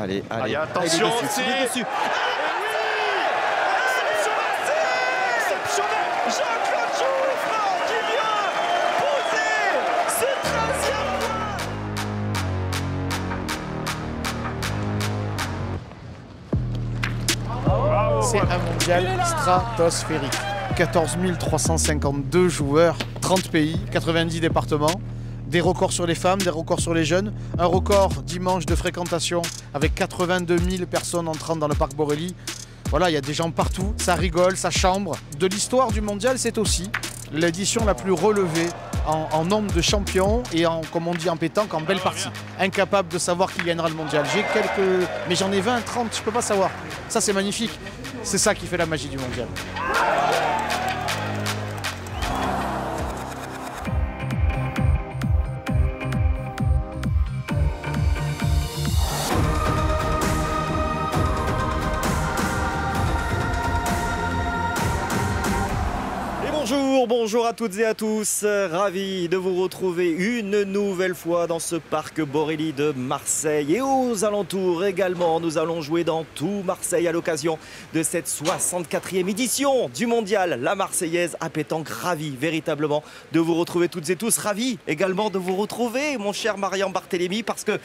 Allez, allez. Attention, c'est dessus. Exceptionnel, Jean-Claude Jouffre qui vient poser ce 13e. C'est un mondial stratosphérique. 14 352 joueurs, 30 pays, 90 départements. Des records sur les femmes, des records sur les jeunes. Un record dimanche de fréquentation avec 82 000 personnes entrant dans le parc Borelli. Voilà, il y a des gens partout, ça rigole, ça chambre. De l'histoire du mondial, c'est aussi l'édition la plus relevée en nombre de champions et en, comme on dit en pétanque, en belle partie. Incapable de savoir qui gagnera le mondial. J'ai quelques... mais j'en ai 20, 30, je peux pas savoir. Ça, c'est magnifique. C'est ça qui fait la magie du mondial. Bonjour à toutes et à tous, ravi de vous retrouver une nouvelle fois dans ce parc Borelli de Marseille et aux alentours également. Nous allons jouer dans tout Marseille à l'occasion de cette 64e édition du mondial. La Marseillaise à pétanque, ravi véritablement de vous retrouver toutes et tous, ravi également de vous retrouver mon cher Marian Barthélémy parce que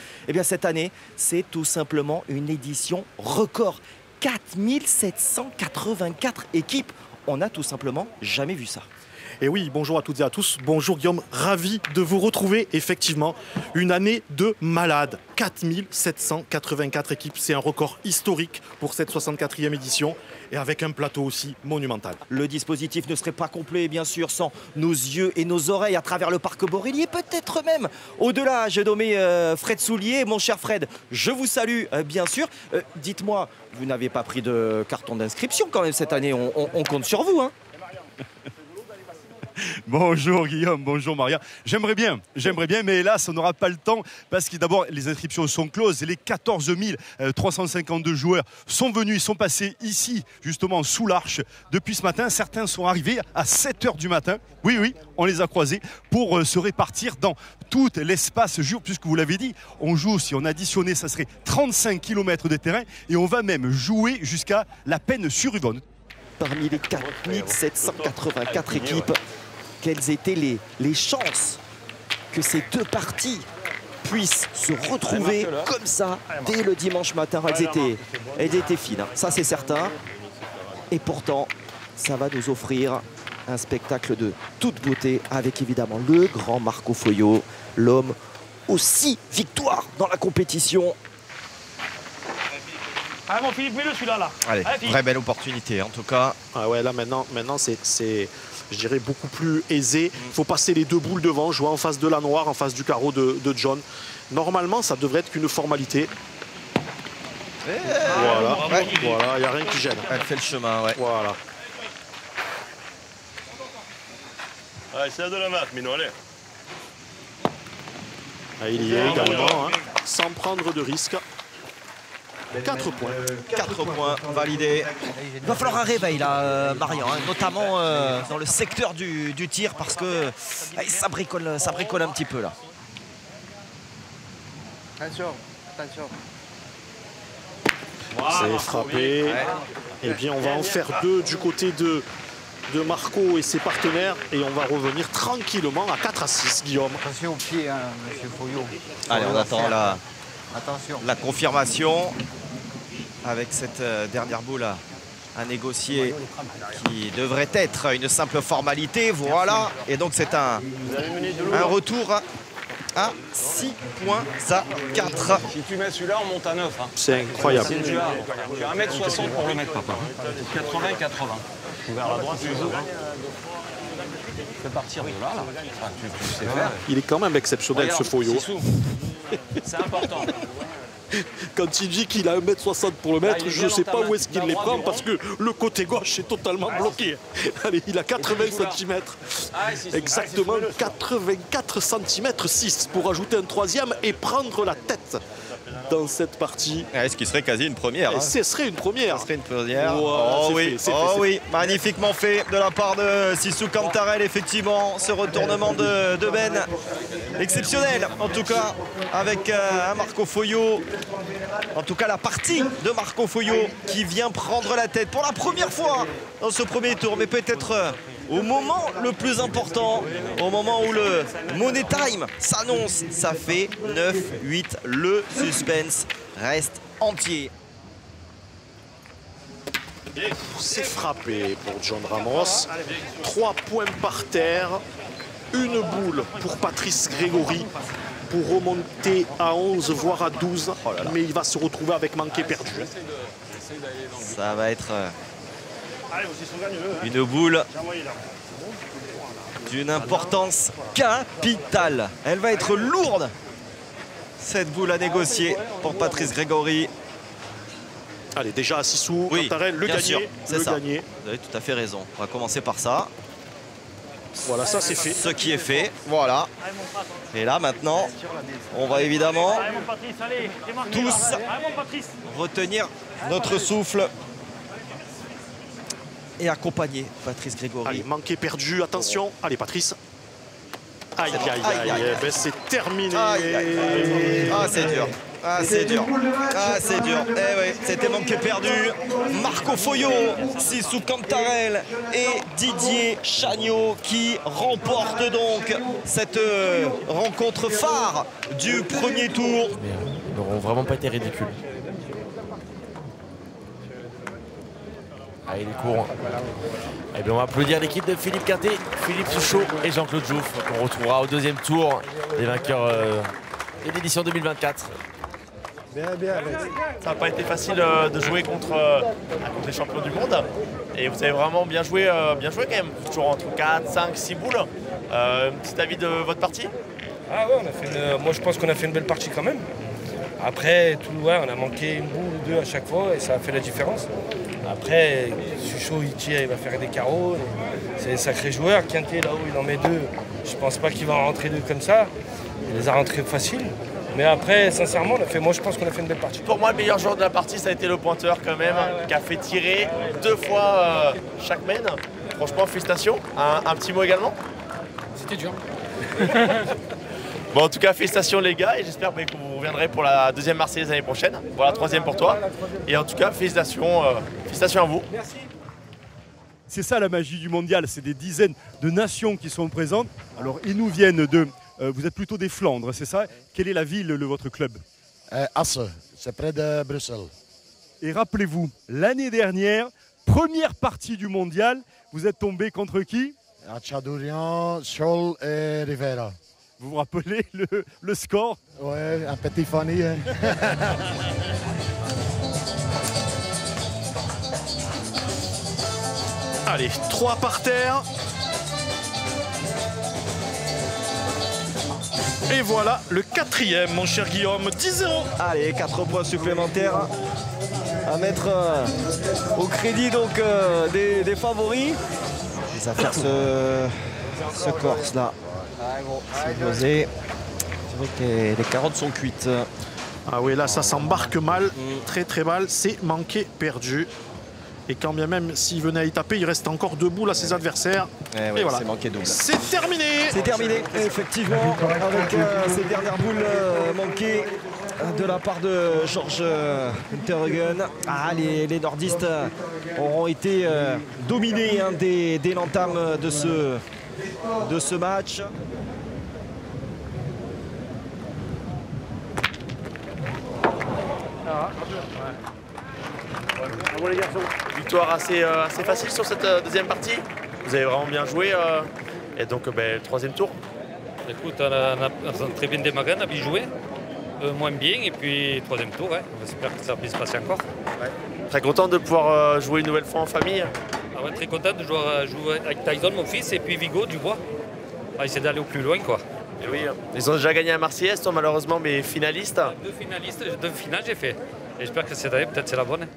cette année c'est tout simplement une édition record. 4784 équipes, on n'a tout simplement jamais vu ça. Et oui, bonjour à toutes et à tous. Bonjour Guillaume, ravi de vous retrouver. Effectivement, une année de malade. 4784 équipes, c'est un record historique pour cette 64e édition et avec un plateau aussi monumental. Le dispositif ne serait pas complet, bien sûr, sans nos yeux et nos oreilles à travers le parc Borelli et peut-être même au-delà. J'ai nommé Fred Soulier. Mon cher Fred, je vous salue, bien sûr. Dites-moi, vous n'avez pas pris de carton d'inscription quand même cette année. On compte sur vous, hein. Bonjour Guillaume, bonjour Maria. J'aimerais bien, mais hélas, on n'aura pas le temps parce que d'abord, les inscriptions sont closes et les 14 352 joueurs sont venus, ils sont passés ici, justement, sous l'arche depuis ce matin. Certains sont arrivés à 7 h du matin. Oui, on les a croisés pour se répartir dans tout l'espace jour, puisque vous l'avez dit, on joue, si on additionnait, ça serait 35 km de terrain et on va même jouer jusqu'à la Peine-sur-Yvonne. Parmi les 4784 équipes, quelles étaient les chances que ces deux parties puissent se retrouver comme ça dès le dimanche matin? Elles étaient fines, hein. Ça c'est certain. Et pourtant, ça va nous offrir un spectacle de toute beauté avec évidemment le grand Marco Foyot, l'homme aux 6 victoires dans la compétition. Ah mon Philippe, mets-le celui-là là. Allez, vraie belle opportunité en tout cas. Ah ouais, là maintenant c'est je dirais beaucoup plus aisé. Il faut passer les deux boules devant, jouer en face de la noire, en face du carreau de John. Normalement, ça devrait être qu'une formalité. Voilà, il n'y a rien qui gêne. Elle fait le chemin, ouais. Voilà. Allez, c'est de la marque, mais non, allez. Ah, il y est également, hein, sans prendre de risque. 4 points. 4 points validés. Il va falloir un réveil là, Marian, hein, notamment dans le secteur du tir parce que ça bricole un petit peu là. Attention. C'est frappé. Ouais. Et bien on va en faire 2 du côté de Marco et ses partenaires et on va revenir tranquillement à 4 à 6, Guillaume. Attention au pied, hein, monsieur Foyot. Allez, on attend Attention. la confirmation avec cette dernière boule à négocier qui devrait être une simple formalité. Voilà. Et donc c'est un retour à 6 points à 4. Si tu mets celui-là, on monte à 9. Hein. C'est incroyable. Tu as 1m60 pour le mettre, papa. 80-80. Vers la droite, toujours. Hein. Tu peux partir de là. Enfin, tu sais faire. Il est quand même exceptionnel, ce Foyot. C'est important. Quand il dit qu'il a 1m60 pour le mettre, je ne sais pas où est-ce qu'il les prend parce que le côté gauche est totalement bloqué. Allez, il a 80 cm. Exactement 84 cm 6 pour ajouter un troisième et prendre la tête dans cette partie. Ce qui serait quasi une première. Et ce serait une première. Ce serait une première. Voilà, oh c'est oui, fait, oui, magnifiquement fait de la part de Sissou Kantarel, effectivement. Ce retournement de Ben, exceptionnel en tout cas, avec un Marco Foio. En tout cas, la partie de Marco Foio qui vient prendre la tête pour la première fois dans ce premier tour, mais peut-être au moment le plus important, au moment où le Money Time s'annonce. Ça fait 9-8, le suspense reste entier. C'est frappé pour John Ramos. 3 points par terre, une boule pour Patrice Grégory pour remonter à 11 voire à 12. Mais il va se retrouver avec manqué perdu. Ça va être une boule d'une importance capitale. Elle va être lourde, cette boule à négocier pour Patrice Grégory. Allez, déjà à Sissou, Oui, Kantarel, le bien sûr, gagné. c'est ça. Vous avez tout à fait raison. On va commencer par ça. Voilà, ça c'est fait. Ce qui est fait, voilà. Et là maintenant, on va évidemment tous retenir notre souffle et accompagner Patrice Grégory. Allez, manqué perdu, attention. Allez, Patrice. Aïe, aïe, aïe, ben, c'est terminé. Aïe, aïe, aïe. Ah, c'est dur. Ah, c'est dur. Ah, c'est dur. Eh oui, c'était manqué perdu. Marco Foio, Sissou Kantarel et Didier Chagnot qui remportent donc cette rencontre phare du premier tour. Ils n'auront vraiment pas été ridicules. Allez, les cours. Eh bien, on va applaudir l'équipe de Philippe Quintet, Philippe Souchot et Jean-Claude Jouffre, qu'on retrouvera au deuxième tour des vainqueurs de l'édition 2024. Bien, ça n'a pas été facile de jouer contre les champions du monde. Et vous avez vraiment bien joué quand même. Toujours entre 4, 5, 6 boules. Petit avis de votre partie? Ah ouais, moi je pense qu'on a fait une belle partie quand même. Après, on a manqué une boule ou deux à chaque fois et ça a fait la différence. Après, Suchot, il tire, il va faire des carreaux. C'est un sacré joueur. Quintet, là-haut, il en met 2. Je pense pas qu'il va en rentrer 2 comme ça. Il les a rentrés faciles. Mais après, sincèrement, moi je pense qu'on a fait une belle partie. Pour moi, le meilleur joueur de la partie, ça a été le pointeur quand même, qui a fait tirer 2 fois chaque main. Franchement, félicitations. Un petit mot également? C'était dur. Bon, en tout cas, félicitations les gars, et j'espère que vous reviendrez pour la deuxième Marseillaise l'année prochaine. Pour la 3e pour toi. Et en tout cas, félicitations à vous. Merci. C'est ça la magie du mondial, c'est des dizaines de nations qui sont présentes. Alors, ils nous viennent de... vous êtes plutôt des Flandres, c'est ça? Quelle est la ville de votre club? Asse, c'est près de Bruxelles. Et rappelez-vous, l'année dernière, première partie du mondial, vous êtes tombé contre qui? Chadourian, Scholl et Rivera. Vous vous rappelez le score? Ouais, un petit funny. Hein. Allez, 3 par terre. Et voilà le 4e, mon cher Guillaume, 10-0. Allez, 4 points supplémentaires à mettre au crédit donc des favoris. Les affaires se corsent là. C'est vrai que les carottes sont cuites. Ah oui, là ça s'embarque mal, très mal, c'est manqué perdu. Et quand bien même s'il venait à y taper, il reste encore debout à ses adversaires. Ouais, et voilà, c'est manqué double. C'est terminé. C'est terminé, effectivement, avec ces dernières boules manquées de la part de Georges Unterhagen. Ah, les nordistes auront été dominés dès l'entame de ce match. Victoire assez facile sur cette deuxième partie. Vous avez vraiment bien joué. Et donc, le 3e tour. Écoute, on a très bien démarré, on a bien joué. Moins bien, et puis 3e tour. Ouais. J'espère que ça puisse se passer encore. Ouais. Très content de pouvoir jouer une nouvelle fois en famille. Ah ouais, très content de jouer avec Tyson, mon fils, et puis Vigo, Dubois. On va essayer d'aller au plus loin, quoi. Et oui, ils ont déjà gagné à Marseillaise, toi, malheureusement, mais finalistes. 2 finales, j'ai fait. Et j'espère que cette année, peut-être c'est la bonne.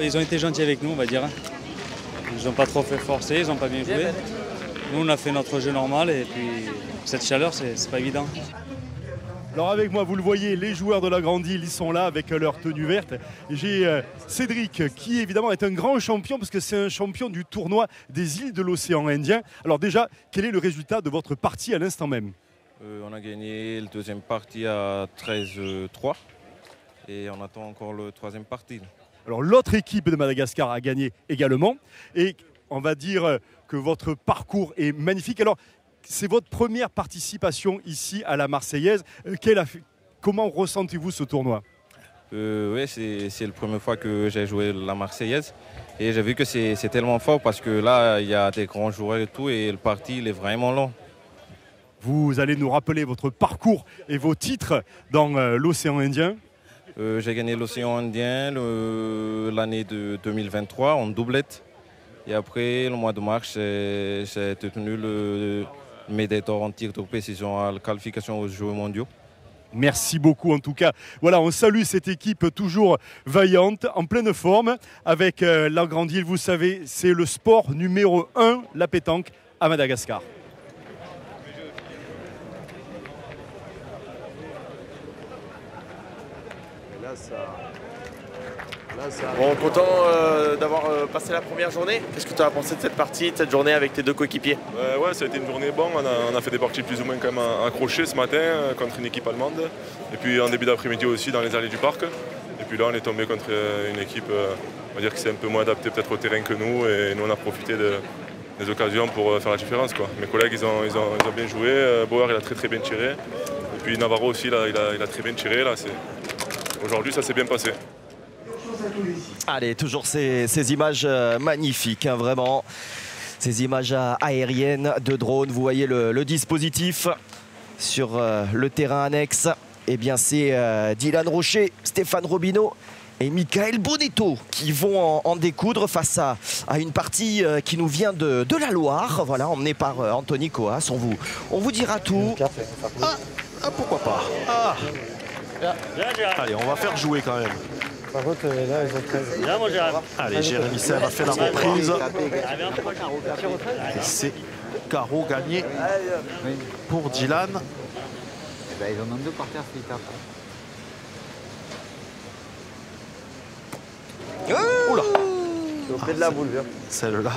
Ils ont été gentils avec nous, on va dire. Ils n'ont pas trop fait forcer, ils n'ont pas bien joué. Nous, on a fait notre jeu normal et puis cette chaleur, c'est pas évident. Alors avec moi, vous le voyez, les joueurs de la Grande Île, ils sont là avec leur tenue verte. J'ai Cédric, qui évidemment est un grand champion, parce que c'est un champion du tournoi des îles de l'océan Indien. Alors déjà, quel est le résultat de votre partie à l'instant même? On a gagné le deuxième partie à 13-3 et on attend encore le troisième partie. Alors l'autre équipe de Madagascar a gagné également et on va dire que votre parcours est magnifique. Alors c'est votre première participation ici à la Marseillaise. Comment ressentez-vous ce tournoi? Oui, c'est la première fois que j'ai joué la Marseillaise et j'ai vu que c'est tellement fort parce que là il y a des grands joueurs et tout et le parti il est vraiment long. Vous allez nous rappeler votre parcours et vos titres dans l'océan Indien. J'ai gagné l'océan Indien l'année de 2023 en doublette. Et après, le mois de mars, j'ai tenu le médaille d'or en tir de précision à la qualification aux Jeux mondiaux. Merci beaucoup en tout cas. Voilà, on salue cette équipe toujours vaillante, en pleine forme. Avec la Grande Île, vous savez, c'est le sport numéro 1, la pétanque, à Madagascar. Bon, content d'avoir passé la première journée. Qu'est-ce que tu as pensé de cette partie, de cette journée avec tes deux coéquipiers? Ouais, ça a été une journée bonne. On a fait des parties plus ou moins quand même accrochées ce matin contre une équipe allemande. Et puis en début d'après-midi aussi dans les allées du parc. Et puis là, on est tombé contre une équipe, on va dire qui s'est un peu moins adaptée peut-être au terrain que nous. Et nous, on a profité des occasions pour faire la différence, quoi. Mes collègues, ils ont bien joué. Bauer, il a très bien tiré. Et puis Navarro aussi, là, il a très bien tiré. Aujourd'hui, ça s'est bien passé. Allez, toujours ces images magnifiques, hein, vraiment. Ces images aériennes de drone. Vous voyez le dispositif sur le terrain annexe. Eh bien, c'est Dylan Rocher, Stéphane Robineau et Michael Bonetto qui vont en découdre face à une partie qui nous vient de la Loire. Voilà, emmenée par Anthony Coas. On vous dira tout. Pourquoi pas. Allez, on va faire jouer quand même. Par contre, là, ils ont 13. Allez, Jérémy Serre a fait la reprise. Et c'est carreau gagné pour Dylan. Ils en ont deux par terre, c'est top. Oula! C'est auprès de la boule, viens. Celle-là.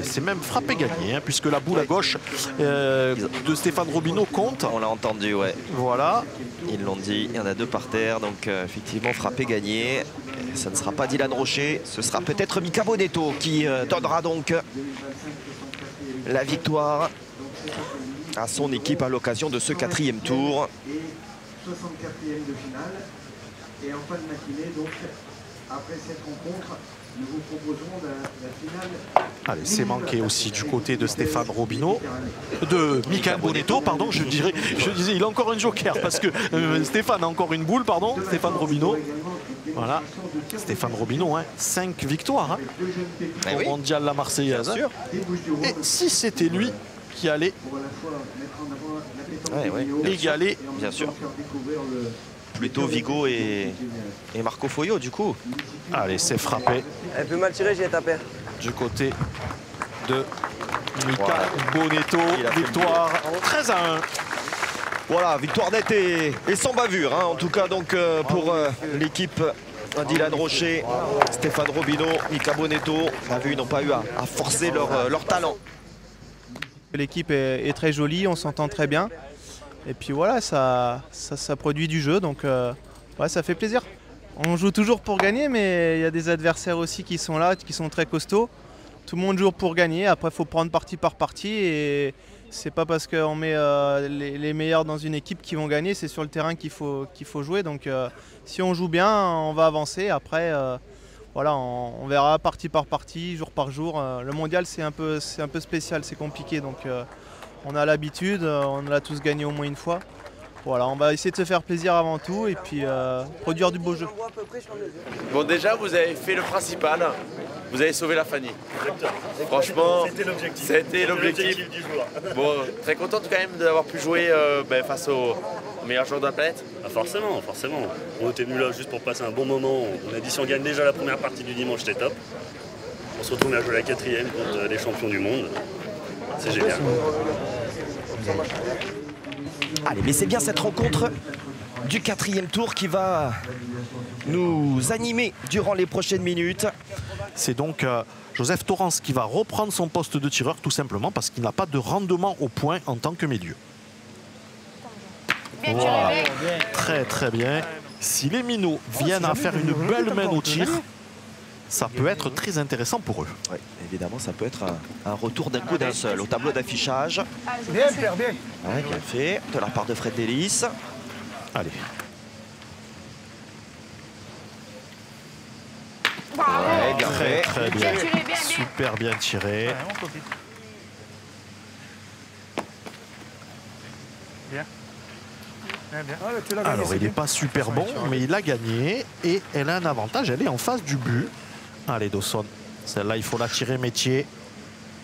C'est même frappé gagné, hein, puisque la boule à gauche de Stéphane Robineau compte. On l'a entendu, ouais. Voilà. Ils l'ont dit, il y en a deux par terre, donc effectivement frappé gagné. Ça ne sera pas Dylan Rocher, ce sera peut-être Mika Bonetto qui donnera donc la victoire à son équipe à l'occasion de ce quatrième tour. 64e de finale. Et en fin de matinée, donc, après cette rencontre, nous vous proposerons la finale. Allez, c'est manqué aussi du côté de Stéphane Robineau, de Michael Bonetto, pardon, je disais, il a encore un joker parce que Stéphane a encore une boule, pardon, Stéphane Robineau. Voilà, Stéphane Robineau, hein, 5 victoires au mondial la Marseillaise. Hein. Et si c'était lui qui allait égaler, bien sûr. Plutôt Vigo et Marco Foyo du coup. Allez, c'est frappé. Elle peut mal tirer, j'ai tapé. Du côté de Mika Bonetto, victoire 13-1. Voilà, victoire nette et sans bavure, hein, en tout cas donc pour l'équipe Dylan Rocher, Stéphane Robineau, Mika Bonetto. On a vu, ils n'ont pas eu à forcer leur talent. L'équipe est très jolie, on s'entend très bien. Et puis voilà, ça produit du jeu, donc ouais, ça fait plaisir. On joue toujours pour gagner, mais il y a des adversaires aussi qui sont là, qui sont très costauds. Tout le monde joue pour gagner, après il faut prendre partie par partie. Et c'est pas parce qu'on met les meilleurs dans une équipe qui vont gagner, c'est sur le terrain qu'il faut jouer. Donc si on joue bien, on va avancer. Après, voilà, on verra partie par partie, jour par jour. Le mondial, c'est un peu spécial, c'est compliqué. Donc on a l'habitude, on l'a tous gagné au moins une fois. Voilà, on va essayer de se faire plaisir avant tout et puis produire du beau jeu. Bon, déjà, vous avez fait le principal. Vous avez sauvé la Fanny. Franchement, c'était l'objectif du jour. Bon, très contente quand même d'avoir pu jouer face aux meilleurs joueurs de la planète. Ah, forcément. On était venus là juste pour passer un bon moment. On a dit si on gagne déjà la première partie du dimanche, c'était top. On se retrouve à jouer la quatrième contre les champions du monde. C'est génial. Allez, mais c'est bien cette rencontre du 4e tour qui va nous animer durant les prochaines minutes. C'est donc Joseph Torrance qui va reprendre son poste de tireur, tout simplement parce qu'il n'a pas de rendement au point en tant que milieu. Voilà. Très très bien. Si les minots viennent à faire une belle main au tir, ça peut être très intéressant pour eux. Oui, évidemment, ça peut être un retour d'un coup d'un seul au tableau d'affichage. Bien, Pierre, bien. Ouais, bien fait, de la part de Fred Delis. Allez. Ouais, bien fait. Très bien. Super bien tiré. Bien. Alors, il n'est pas super bon, mais il a gagné. Et elle a un avantage, elle est en face du but. Allez, Dawson. Celle-là, il faut la tirer métier.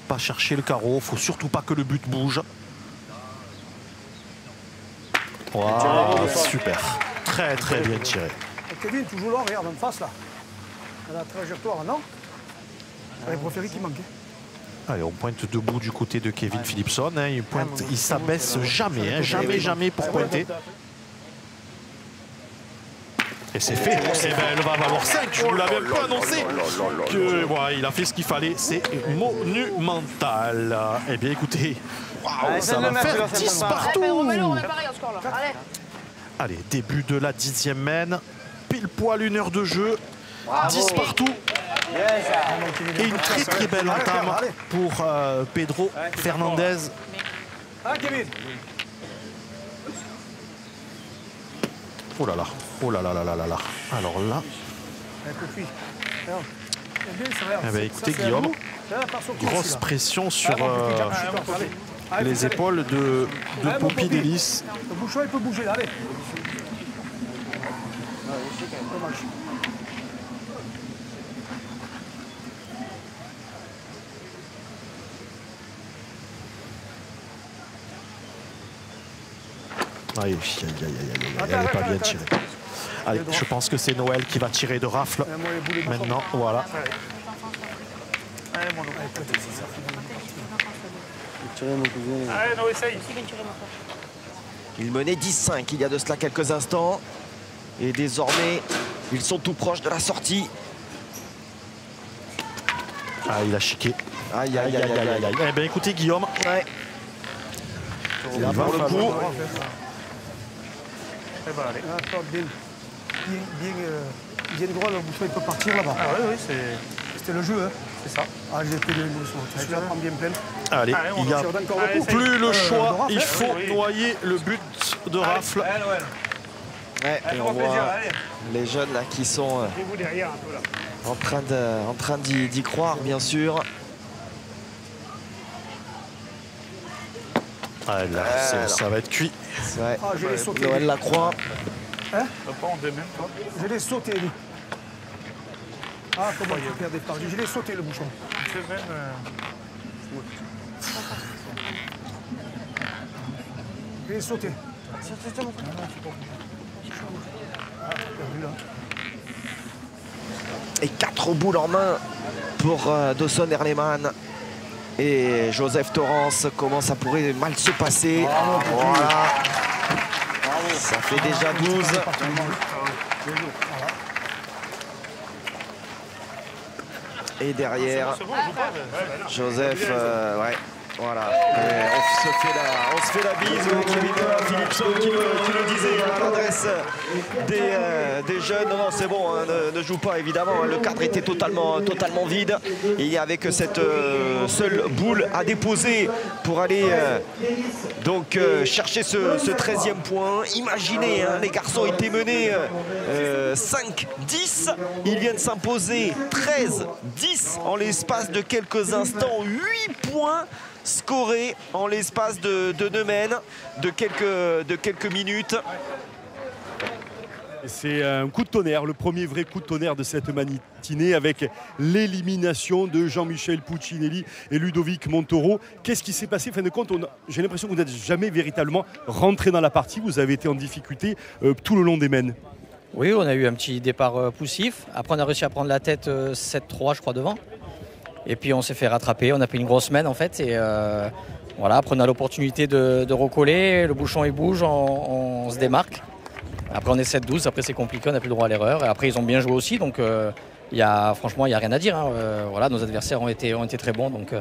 Pas chercher le carreau. Il ne faut surtout pas que le but bouge. Wow, super. Très, très bien tiré. Kevin, toujours là, regarde, en face, là. À la trajectoire, non? C'est les préférés qui manquent. Allez, on pointe debout du côté de Kevin Philipson. Hein. Il s'abaisse jamais, hein. Jamais pour pointer. Et c'est fait. Eh ben, elle va en avoir 5. Je vous l'avais un peu annoncé. Que, voilà, il a fait ce qu'il fallait. C'est monumental. Eh bien, écoutez, ça va faire 10 partout. Allez, début de la 10e main. Pile poil 1 heure de jeu. 10 partout. Et une très très belle entame pour Pedro Fernandez. Oh là là, oh là là là là là là. Alors là. Eh bien, écoutez Guillaume, grosse pression sur les épaules de Poppy Delis. Le bouchon, il peut bouger là, allez. Aïe, elle n'est pas bien tirée. Allez, je pense que c'est Noël qui va tirer de rafle. Maintenant, voilà. Il menait 10-5 il y a de cela quelques instants. Et désormais, ils sont tout proches de la sortie. Ah, il a chiqué. Aïe, aïe, aïe, aïe, aïe. Eh bien, écoutez, Guillaume. Ouais. Il va pour le coup. Bien droit, le bouchon il peut partir là-bas. Ah oui, c'était le jeu, hein. C'est ça. Ah, j'ai pris le bouchon. Je la prends bien pleine. Allez, il n'y a plus le choix. Il faut noyer le but de rafle. Ouais, et on voit les jeunes là qui sont en train d'y croire, bien sûr. Ah, là, ça va être cuit. Ouais. Noël Lacroix. Hein? Je l'ai sauté, lui. Ah, comment il perd des parties? Je l'ai sauté, le bouchon. Je l'ai sauté. Et 4 boules en main pour Dawson Erleman. Et Joseph Torrance, comment ça pourrait mal se passer. Voilà. Ça fait déjà 12. Et derrière, Joseph, ouais. Voilà, on se fait la bise, Kevin Philipson qui le disait à l'adresse des jeunes. Non, c'est bon, hein, ne joue pas évidemment, le cadre était totalement vide. Et il n'y avait que cette seule boule à déposer pour aller chercher ce 13e point. Imaginez, hein, les garçons étaient menés 5-10, ils viennent s'imposer 13-10 en l'espace de quelques instants, 8 points scoré en l'espace de 2 mènes, de quelques minutes. C'est un coup de tonnerre, le premier vrai coup de tonnerre de cette matinée avec l'élimination de Jean-Michel Puccinelli et Ludovic Montoro. Qu'est-ce qui s'est passé? Fin de compte, j'ai l'impression que vous n'êtes jamais véritablement rentré dans la partie. Vous avez été en difficulté tout le long des mènes. Oui, on a eu un petit départ poussif. Après, on a réussi à prendre la tête 7-3, je crois, devant. Et puis on s'est fait rattraper, on a pris une grosse semaine en fait. Et voilà, après on a l'opportunité de recoller, le bouchon il bouge, on se démarque. Après on est 7-12, après c'est compliqué, on n'a plus le droit à l'erreur. Et après ils ont bien joué aussi, donc franchement il n'y a rien à dire. Hein. Voilà, nos adversaires ont été très bons. Donc,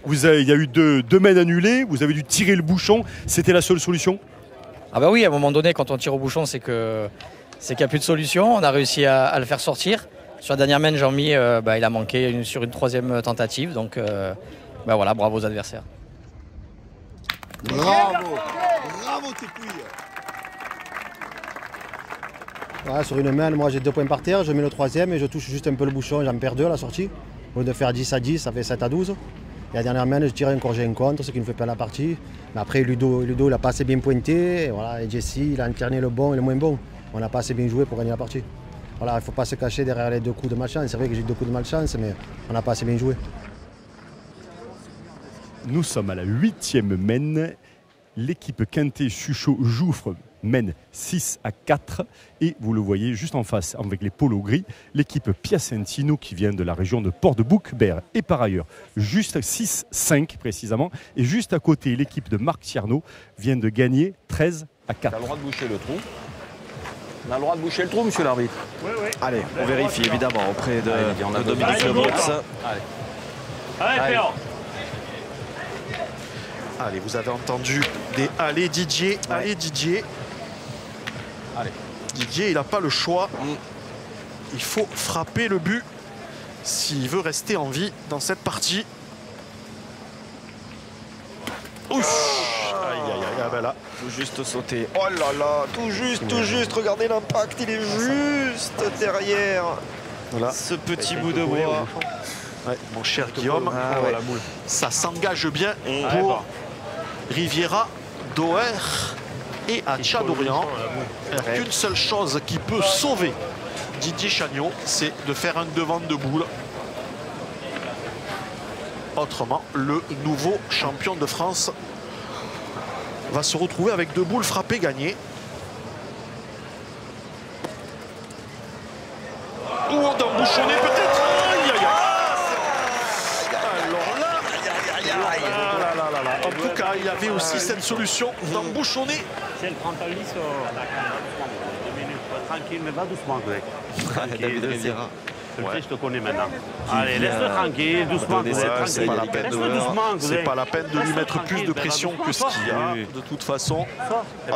il y a eu deux mènes annulées, vous avez dû tirer le bouchon, c'était la seule solution? Ah bah oui, à un moment donné quand on tire au bouchon c'est qu'il n'y a plus de solution, on a réussi à le faire sortir. Sur la dernière main, Jean-Mi, il a manqué sur une troisième tentative. Donc voilà, bravo aux adversaires. Bravo tes couilles. Ouais, sur une main, moi j'ai 2 points par terre, je mets le troisième et je touche juste un peu le bouchon, j'en perds 2 à la sortie. Au lieu de faire 10-10, ça fait 7-12. Et la dernière main, je tire encore, j'ai un contre, ce qui ne fait pas la partie. Mais après, Ludo il n'a pas assez bien pointé. Et, voilà, et Jesse, il a alterné le bon et le moins bon. On n'a pas assez bien joué pour gagner la partie. Voilà, il ne faut pas se cacher derrière les 2 coups de malchance. C'est vrai que j'ai eu 2 coups de malchance, mais on n'a pas assez bien joué. Nous sommes à la 8e mène. L'équipe Quintet-Suchot-Jouffre mène 6-4. Et vous le voyez juste en face, avec les polos gris, l'équipe Piacentino qui vient de la région de Port-de-Bouc-Bère. Et par ailleurs, juste 6-5 précisément. Et juste à côté, l'équipe de Marc Tierno vient de gagner 13-4. Tu as le droit de boucher le trou. On a le droit de boucher le trou, monsieur l'arbitre. Oui. Allez, on vérifie évidemment auprès de Dominique Lebrox. Allez, Péan. Allez, vous avez entendu des « Allez Didier, allez Didier ». Allez. Didier, il n'a pas le choix. Il faut frapper le but s'il veut rester en vie dans cette partie. Ouch. Aïe, aïe, aïe, ben là. Tout juste sauter. Oh là là, tout juste. Regardez l'impact, il est juste derrière. Voilà. Ce petit bout de bois. Ouais, mon cher Guillaume, ça s'engage bien pour Riviera, Doer et à Tchadorian. Il n'y a qu'une seule chose qui peut sauver Didier Chagnot, c'est de faire un devant de boule. Autrement, le nouveau champion de France va se retrouver avec 2 boules frappées gagnées. Ou d'embouchonner peut-être. En tout cas, il y avait aussi cette solution d'embouchonner. C'est le frontal lisse. 2 minutes. Tranquille, mais va doucement, Greg. David Riviera. Je te connais maintenant. Allez, laisse-le tranquille, doucement. C'est pas la peine de lui mettre plus de pression que ce qu'il y a. De toute façon.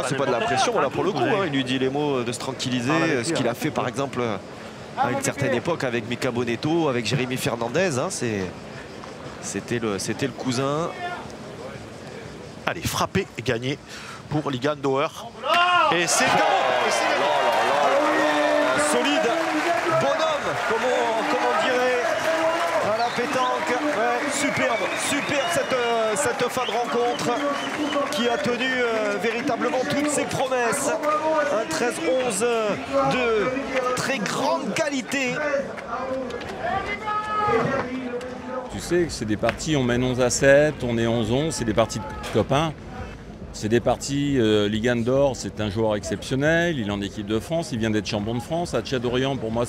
C'est pas de la pression, là pour le coup. Il lui dit les mots de se tranquilliser. Ce qu'il a fait par exemple à une certaine époque avec Mika Bonetto, avec Jérémy Fernandez. C'était le cousin. Allez, frappé et gagné pour Ligan Doer. Et c'est gagné. Solide bonhomme, comme on dirait à la pétanque. Ouais, superbe cette fin de rencontre qui a tenu véritablement toutes ses promesses. Un 13-11 de très grande qualité. Tu sais que c'est des parties, on mène 11-7, on est 11-11, c'est des parties de copains. C'est des parties, Ligan d'Or, c'est un joueur exceptionnel, il est en équipe de France, il vient d'être champion de France. À Tchadorian, pour moi,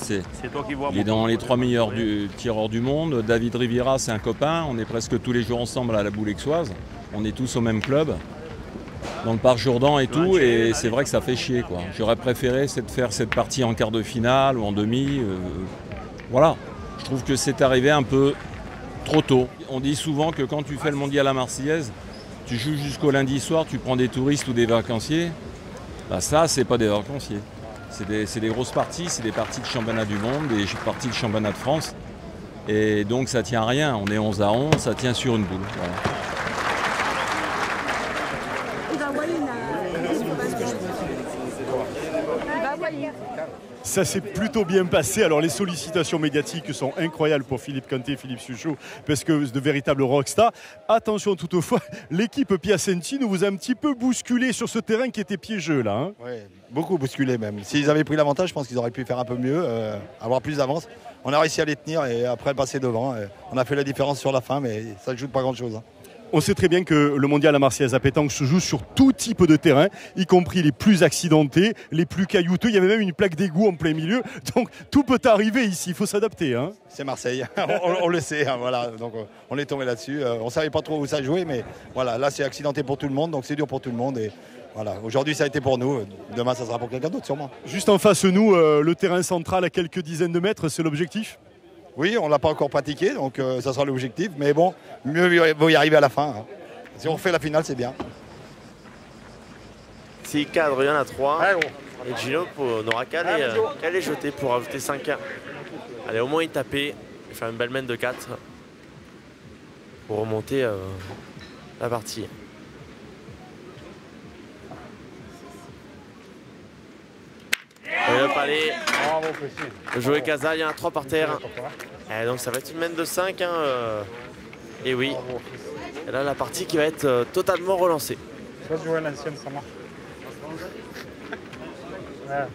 il est dans les 3 meilleurs tireurs du monde. David Riviera, c'est un copain, on est presque tous les jours ensemble à la Boulexoise. On est tous au même club, dans le Parc Jourdan et tout, et c'est vrai que ça fait chier, quoi. J'aurais préféré faire cette partie en quart de finale ou en demi. Voilà, je trouve que c'est arrivé un peu trop tôt. On dit souvent que quand tu fais le mondial à Marseillaise, tu joues jusqu'au lundi soir, tu prends des touristes ou des vacanciers. Bah ça, c'est pas des vacanciers. C'est des grosses parties, c'est des parties de championnat du monde, des parties de championnat de France. Et donc ça tient à rien. On est 11-11, ça tient sur une boule. Voilà. Ça s'est plutôt bien passé. Alors les sollicitations médiatiques sont incroyables pour Philippe Quintet, Philippe Suchot, parce que de véritables rockstars. Attention toutefois, l'équipe Piacentino vous a un petit peu bousculé sur ce terrain qui était piégeux là. Hein. Oui, beaucoup bousculé même. S'ils avaient pris l'avantage, je pense qu'ils auraient pu faire un peu mieux, avoir plus d'avance. On a réussi à les tenir et après passer devant. On a fait la différence sur la fin, mais ça ne joue de pas grand-chose. Hein. On sait très bien que le mondial à Marseillaise à pétanque se joue sur tout type de terrain, y compris les plus accidentés, les plus caillouteux. Il y avait même une plaque d'égout en plein milieu. Donc tout peut arriver ici, il faut s'adapter. Hein. C'est Marseille, on le sait. Hein, voilà. Donc on est tombé là-dessus. On ne savait pas trop où ça jouait, mais voilà, là c'est accidenté pour tout le monde, donc c'est dur pour tout le monde. Et voilà, aujourd'hui ça a été pour nous. Demain ça sera pour quelqu'un d'autre sûrement. Juste en face de nous, le terrain central à quelques dizaines de mètres, c'est l'objectif? Oui, on ne l'a pas encore pratiqué, donc ça sera l'objectif. Mais bon, mieux vaut y arriver à la fin. Hein. Si on fait la finale, c'est bien. S'il cadre, il y en a 3. Et Gino n'aura qu'à les jeter pour ajouter 5. Allez, au moins il tapait. Il fait une belle main de 4 pour remonter la partie. Et le palais. Le joueur Casal, il y en a 3 par terre. Et donc ça va être une main de 5. Hein, et oui. Et là, la partie qui va être totalement relancée. Ça se joue à l'ancienne, ça marche. Ouais.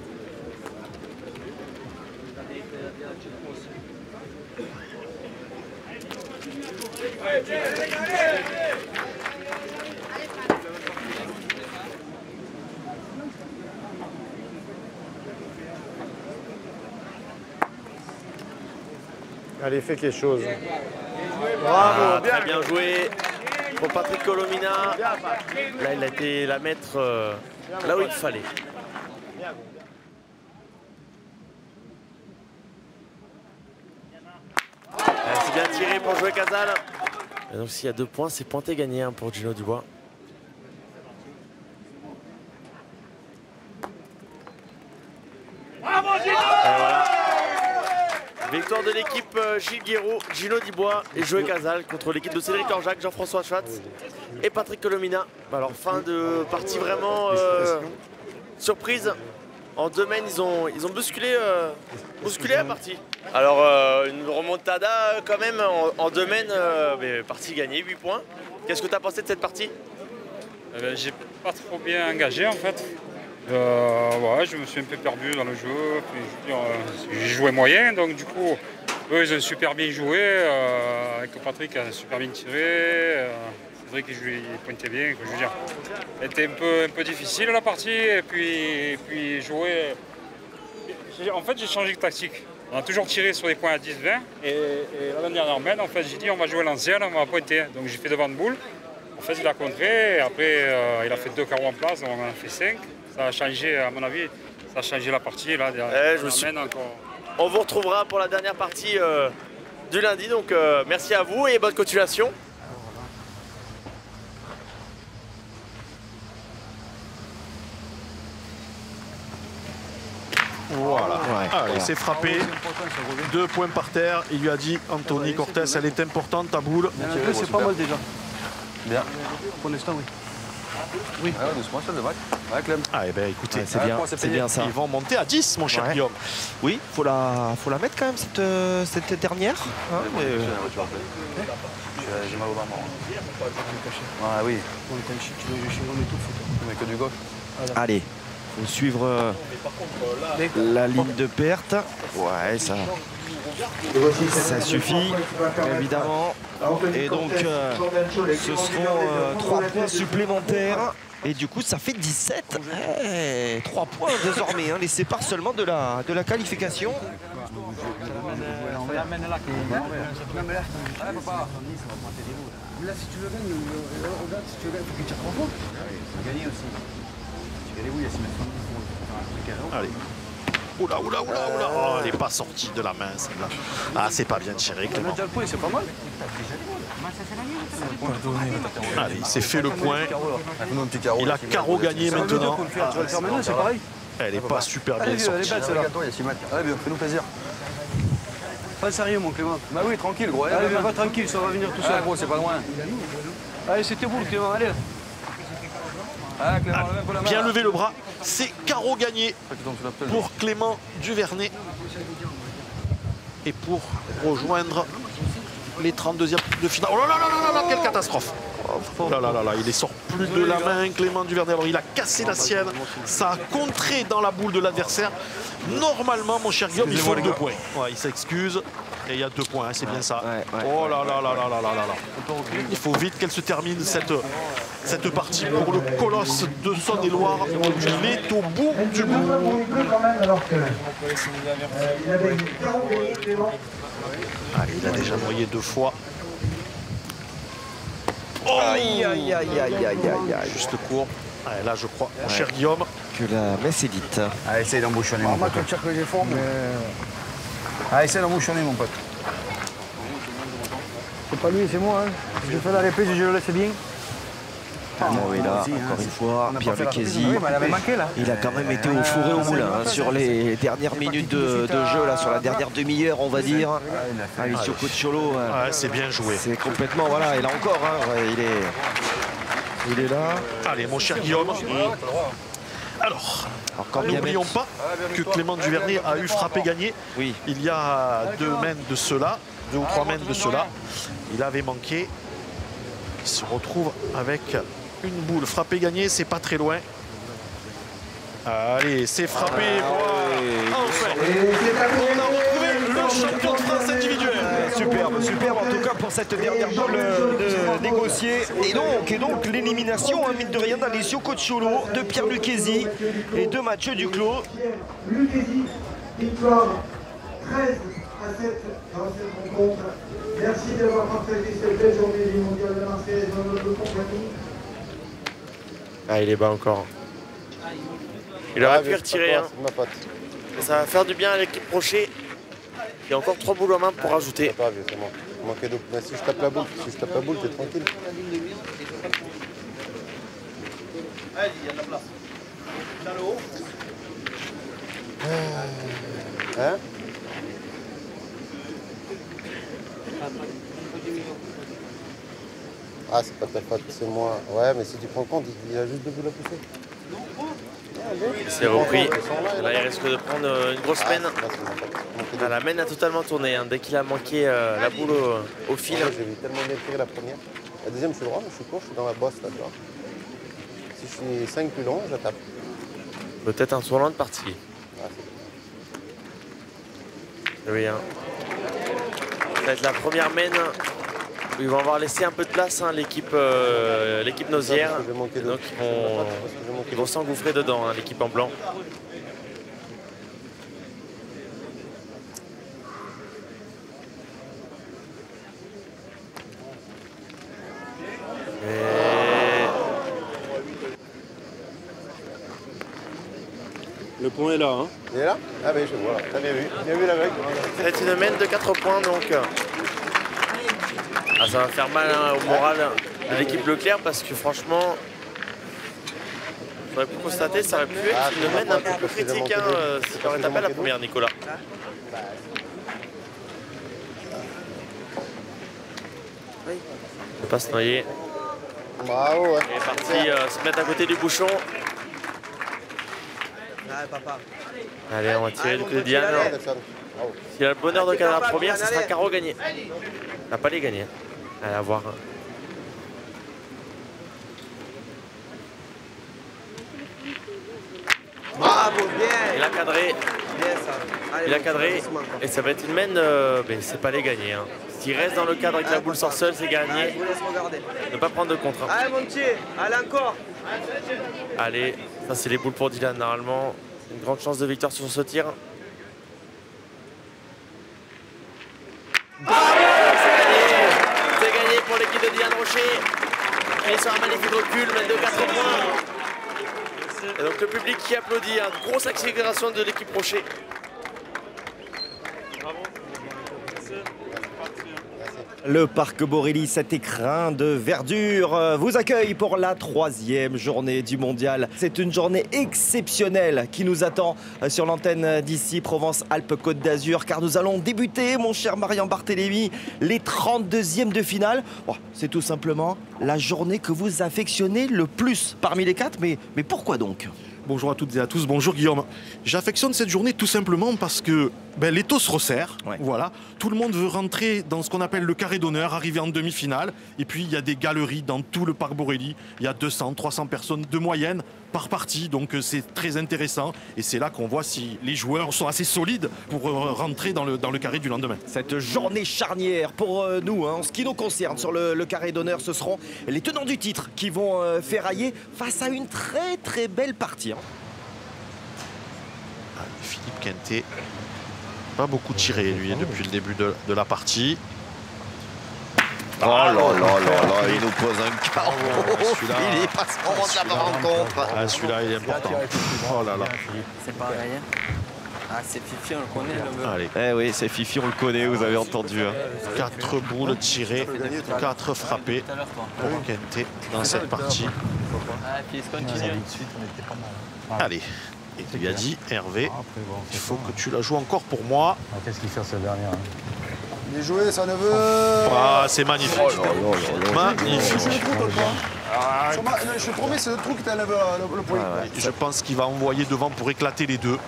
Allez, fais quelque chose. Bravo, très bien joué pour Patrick Colomina. Là, il a été la mettre là où il fallait. C'est bien tiré pour jouer Casal. Et donc s'il y a 2 points, c'est pointé gagné pour Gino Dubois. Bravo Gino! Voilà. Victoire de l'équipe Gilles Guéraud, Gino Dubois et Joël Casal contre l'équipe de Cédric Orjac, Jean-François Schwartz et Patrick Colomina. Alors fin de partie vraiment surprise. En 2 mains, ils ont bousculé la partie. Alors une remontada quand même en 2 mains, mais partie gagnée, 8 points. Qu'est-ce que tu as pensé de cette partie? J'ai pas trop bien engagé en fait. Ouais, je me suis un peu perdu dans le jeu. J'ai joué moyen, donc du coup, eux ils ont super bien joué. Avec Patrick a super bien tiré. Cédric il pointait bien. Je veux dire, c'était un peu difficile la partie. Et puis jouer. En fait, j'ai changé de tactique. On a toujours tiré sur des points à 10-20. Et la dernière main, en fait, j'ai dit on va jouer l'ancienne, on va pointer. Donc j'ai fait devant de boule. En fait, il a contré. Et après, il a fait 2 carreaux en place, donc on en a fait 5. Ça a changé, à mon avis, ça a changé la partie. Là, On vous retrouvera pour la dernière partie du lundi. Donc merci à vous et bonne continuation. Voilà, allez, c'est frappé. 2 points par terre. Il lui a dit, Anthony Cortés, elle est importante, ta boule. C'est pas mal déjà. Bien. Pour l'instant, oui. Oui. Ah ouais, doucement, ça devrait. Ouais, Clem. Ah, et ben écoutez, ouais, c'est bien ça. Ils vont monter à 10, mon cher Guillaume. Oui, faut la mettre quand même, cette dernière. Hein, j'ai mal au bras, moi. Ah oui. Mais que du gauche. Allez, faut suivre la ligne de perte. Ouais, ça suffit, évidemment. Et donc, ce seront 3 points supplémentaires. Et du coup, ça fait 17. 3 points désormais, hein, les séparent seulement de la qualification. Là, si tu veux gagner, regarde, si tu veux gagner, il faut qu'il tire 3 fois. Il faut gagner aussi. Tu gagnes, oui, il y a 6 mètres. Allez. Oula, oula, oula, oula. Oh, elle n'est pas sortie de la main, celle-là. Ah, c'est pas bien tiré, Clément. On a déjà le point, c'est pas mal. Allez, il s'est fait le point. Il a carreau gagné maintenant. Tu vas le faire maintenant, c'est pareil. Elle n'est pas super bien sortie. Elle est belle, celle-là. Il y a 6 mètres. Allez, bien, fais-nous plaisir. Pas sérieux, mon Clément. Bah oui, tranquille, gros. Allez, va tranquille, ça va venir tout seul. Gros, c'est pas loin. Allez, c'était vous, Clément, allez. Ah, bien levé le bras, c'est carreau gagné pour Clément Duvernay. Et pour rejoindre les 32e de finale. Oh là là là là, quelle catastrophe! Oh là là là là, il ne sort plus de la main, Clément Duvernay. Alors il a cassé la sienne, ça a contré dans la boule de l'adversaire. Normalement, mon cher Guillaume, il faut 2 points. Ouais, il s'excuse. Et il y a 2 points, hein, c'est bien ça. Oh là là là là là là là. Il faut vite qu'elle se termine cette partie pour le colosse de Saône-et-Loire. Il est au bout du bout. Allez, il a déjà noyé 2 fois. Oh, aïe, aïe, aïe, aïe, aïe, aïe, aïe. Juste court. Allez, là, je crois, mon cher Guillaume. Que la messe est dite. Allez, essaye d'embouchonner, mon pote. Moi, je que j'ai fort, mais... Allez, essaye d'embouchonner, mon pote. C'est pas lui, c'est moi. Hein. Je fais la répète, je le laisse bien. Oui, là, encore une fois, Pierre Lucchesi, il a quand même été au four et au moulin hein, sur les dernières minutes de jeu, là, sur la dernière demi-heure, on va dire. Alessio Cocciolo, c'est bien joué. C'est complètement, voilà, et là encore, hein, il est là. Allez, mon cher Guillaume. Alors n'oublions pas que Clément Duvernay a eu frappé gagné. Oui. Il y a 2 mènes de cela, 2 ou 3 mènes de cela. Il avait manqué. Il se retrouve avec une boule. Frappé gagné, c'est pas très loin. Allez, c'est frappé. Enfin, on a retrouvé le champion de France individuel. Superbe en tout cas pour cette dernière boule de négocier. Et donc l'élimination, hein, mine de rien, d'Alessio Cocciolo, de Pierre Lucchesi et de Mathieu Duclos. Lucchesi, victoire 13 à 7 dans cette rencontre. Merci d'avoir partagé cette belle journée du Mondial de Marseille dans notre compagnie. Ah, il est bas encore. Il aurait pu retirer. Hein. Ça va faire du bien à l'équipe Rocher. Il y a encore 3 boules en main pour rajouter. Si je tape la boule, t'es tranquille. Allez, il y a de la place. Dans le haut. Hein? Ah, c'est pas ta faute, c'est moi. Ouais, mais si tu prends compte, il a juste 2 boules à pousser. C'est repris. Là, il risque de prendre une grosse mène. La mène a totalement tourné. Hein. Dès qu'il a manqué la boule au fil. J'ai vu tellement bien tirer la première. La deuxième, je suis droit, mais je suis court, je suis dans la bosse là, tu vois. Si je suis 5 plus long, je tape. Peut-être un tournant de partie. Oui, hein. Ça va être la première mène. Ils vont avoir laissé un peu de place, hein, l'équipe Nausière. Donc ils vont s'engouffrer dedans, hein, l'équipe en blanc. Le point est là. Hein. Il est là? Ah oui, je vois. T'as bien vu. Bien vu la veille. Ça va être une mène de 4 points donc. Ah, ça va faire mal hein, au moral de l'équipe Leclerc parce que franchement, on aurait pu constater, ça aurait pu être une mène un peu plus critique hein, si on aurait tapé la première, Nicolas. Il ne faut pas se noyer. Bravo, ouais. Il est parti se mettre à côté du bouchon. Allez, on va tirer du coup de Diane. S'il a le bonheur de gagner la première, ce sera carreau gagné. Il n'a pas les gagner. Allez, à voir. Bravo, bien. Il a cadré. Bien ça. Allez, il a cadré. Et ça va être une mène, mais c'est pas les gagner. Hein. S'il reste dans le cadre avec la boule sort seule, c'est gagné. Allez, je vous laisse regarder. Ne pas prendre de contre. Hein. Allez, mon petit. Allez, encore. Allez, ça c'est les boules pour Dylan normalement. Une grande chance de victoire sur ce tir. C'est gagné pour l'équipe de Dylan Rocher. Et sur un magnifique recul, mène de 4 points. Et donc le public qui applaudit, une grosse accélération de l'équipe Rocher. Le parc Borelli, cet écrin de verdure, vous accueille pour la 3e journée du mondial. C'est une journée exceptionnelle qui nous attend sur l'antenne d'ici Provence-Alpes-Côte d'Azur, car nous allons débuter, mon cher Marian Barthélémy, les 32e de finale. Bon, c'est tout simplement la journée que vous affectionnez le plus parmi les 4, mais pourquoi donc ? Bonjour à toutes et à tous, bonjour Guillaume. J'affectionne cette journée tout simplement parce que l'étau se resserre, voilà. Tout le monde veut rentrer dans ce qu'on appelle le carré d'honneur, arriver en demi-finale. Et puis il y a des galeries dans tout le parc Borelli. Il y a 200, 300 personnes de moyenne par partie, donc c'est très intéressant. Et c'est là qu'on voit si les joueurs sont assez solides pour rentrer dans le carré du lendemain. Cette journée charnière pour nous, hein, en ce qui nous concerne, sur le carré d'honneur, ce seront les tenants du titre qui vont ferrailler face à une très très belle partie. Hein. Philippe Quintet, pas beaucoup tiré lui depuis le début de la partie. Oh là là là, il nous pose un carreau. Philippe, à ce moment de la rencontre. Ah, celui-là, il est important. Oh là là. C'est pareil. Ah, c'est Fifi, on le connaît. Allez. Eh oui, c'est Fifi, on le connaît, vous avez entendu. Hein. 4 boules tirées, 4 frappées pour Quintet dans cette partie. Ah, puis il se continue. Allez. Et tu lui as dit, Hervé, il faut que tu la joues encore pour moi. Qu'est-ce qu'il fait cette dernière? Il est joué, ça ne veut. Ah, c'est magnifique. Magnifique. Je te promets, c'est le trou qui t'enlève le point. Je pense qu'il va envoyer devant pour éclater les deux.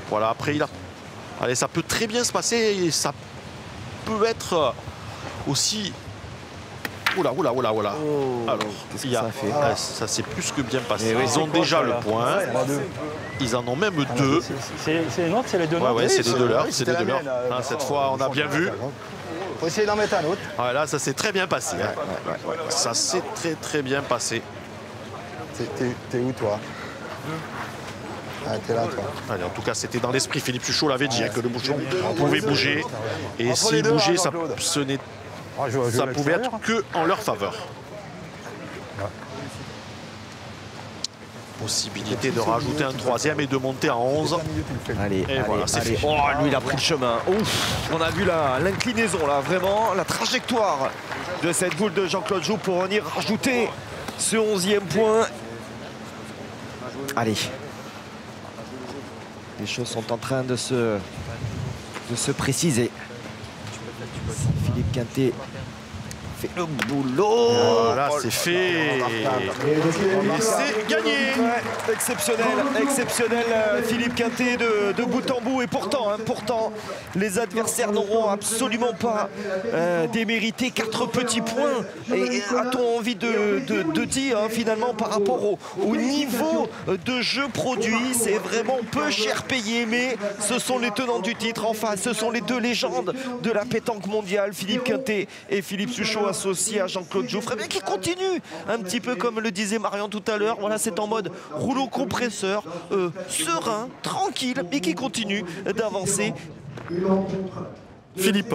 Voilà, après, il a. Allez, ça peut très bien se passer et ça peut être aussi. Oula. Alors, il y a... ça s'est plus que bien passé. Ils ont déjà le point. Ils en ont même deux. C'est les nôtres, c'est les deux nôtres. Ouais, c'est les deux leurs. Cette fois, on a bien vu. Il faut essayer d'en mettre un autre. Là, ça s'est très bien passé. Ça s'est très bien passé. T'es où, toi? Ah, t'es là, toi. Allez, en tout cas, c'était dans l'esprit. Philippe Suchot l'avait dit, que le bouchon pouvait bouger. Et s'il bougeait, ça pouvait être que en leur faveur. Possibilité de rajouter un troisième et de monter à 11. Allez, voilà, c'est fait. Oh, lui, il a pris le chemin. Ouf, on a vu l'inclinaison, là, vraiment, la trajectoire de cette boule de Jean-Claude Joux pour en y rajouter ce 11e point. Allez. Les choses sont en train de se préciser. Philippe Quintet fait le boulot. Voilà, c'est fait. Et c'est gagné. Ouais, exceptionnel Philippe Quintet de bout en bout. Et pourtant, les adversaires n'auront absolument pas démérité 4 petits points. Et a-t-on envie de dire, finalement, par rapport au niveau de jeu produit, c'est vraiment peu cher payé. Mais ce sont les tenants du titre en face. Ce sont les deux légendes de la pétanque mondiale, Philippe Quintet et Philippe Suchot, associé à Jean-Claude Jouffret, qui continue un petit peu comme le disait Marion tout à l'heure. Voilà, c'est en mode rouleau compresseur, serein, tranquille, mais qui continue d'avancer. Philippe,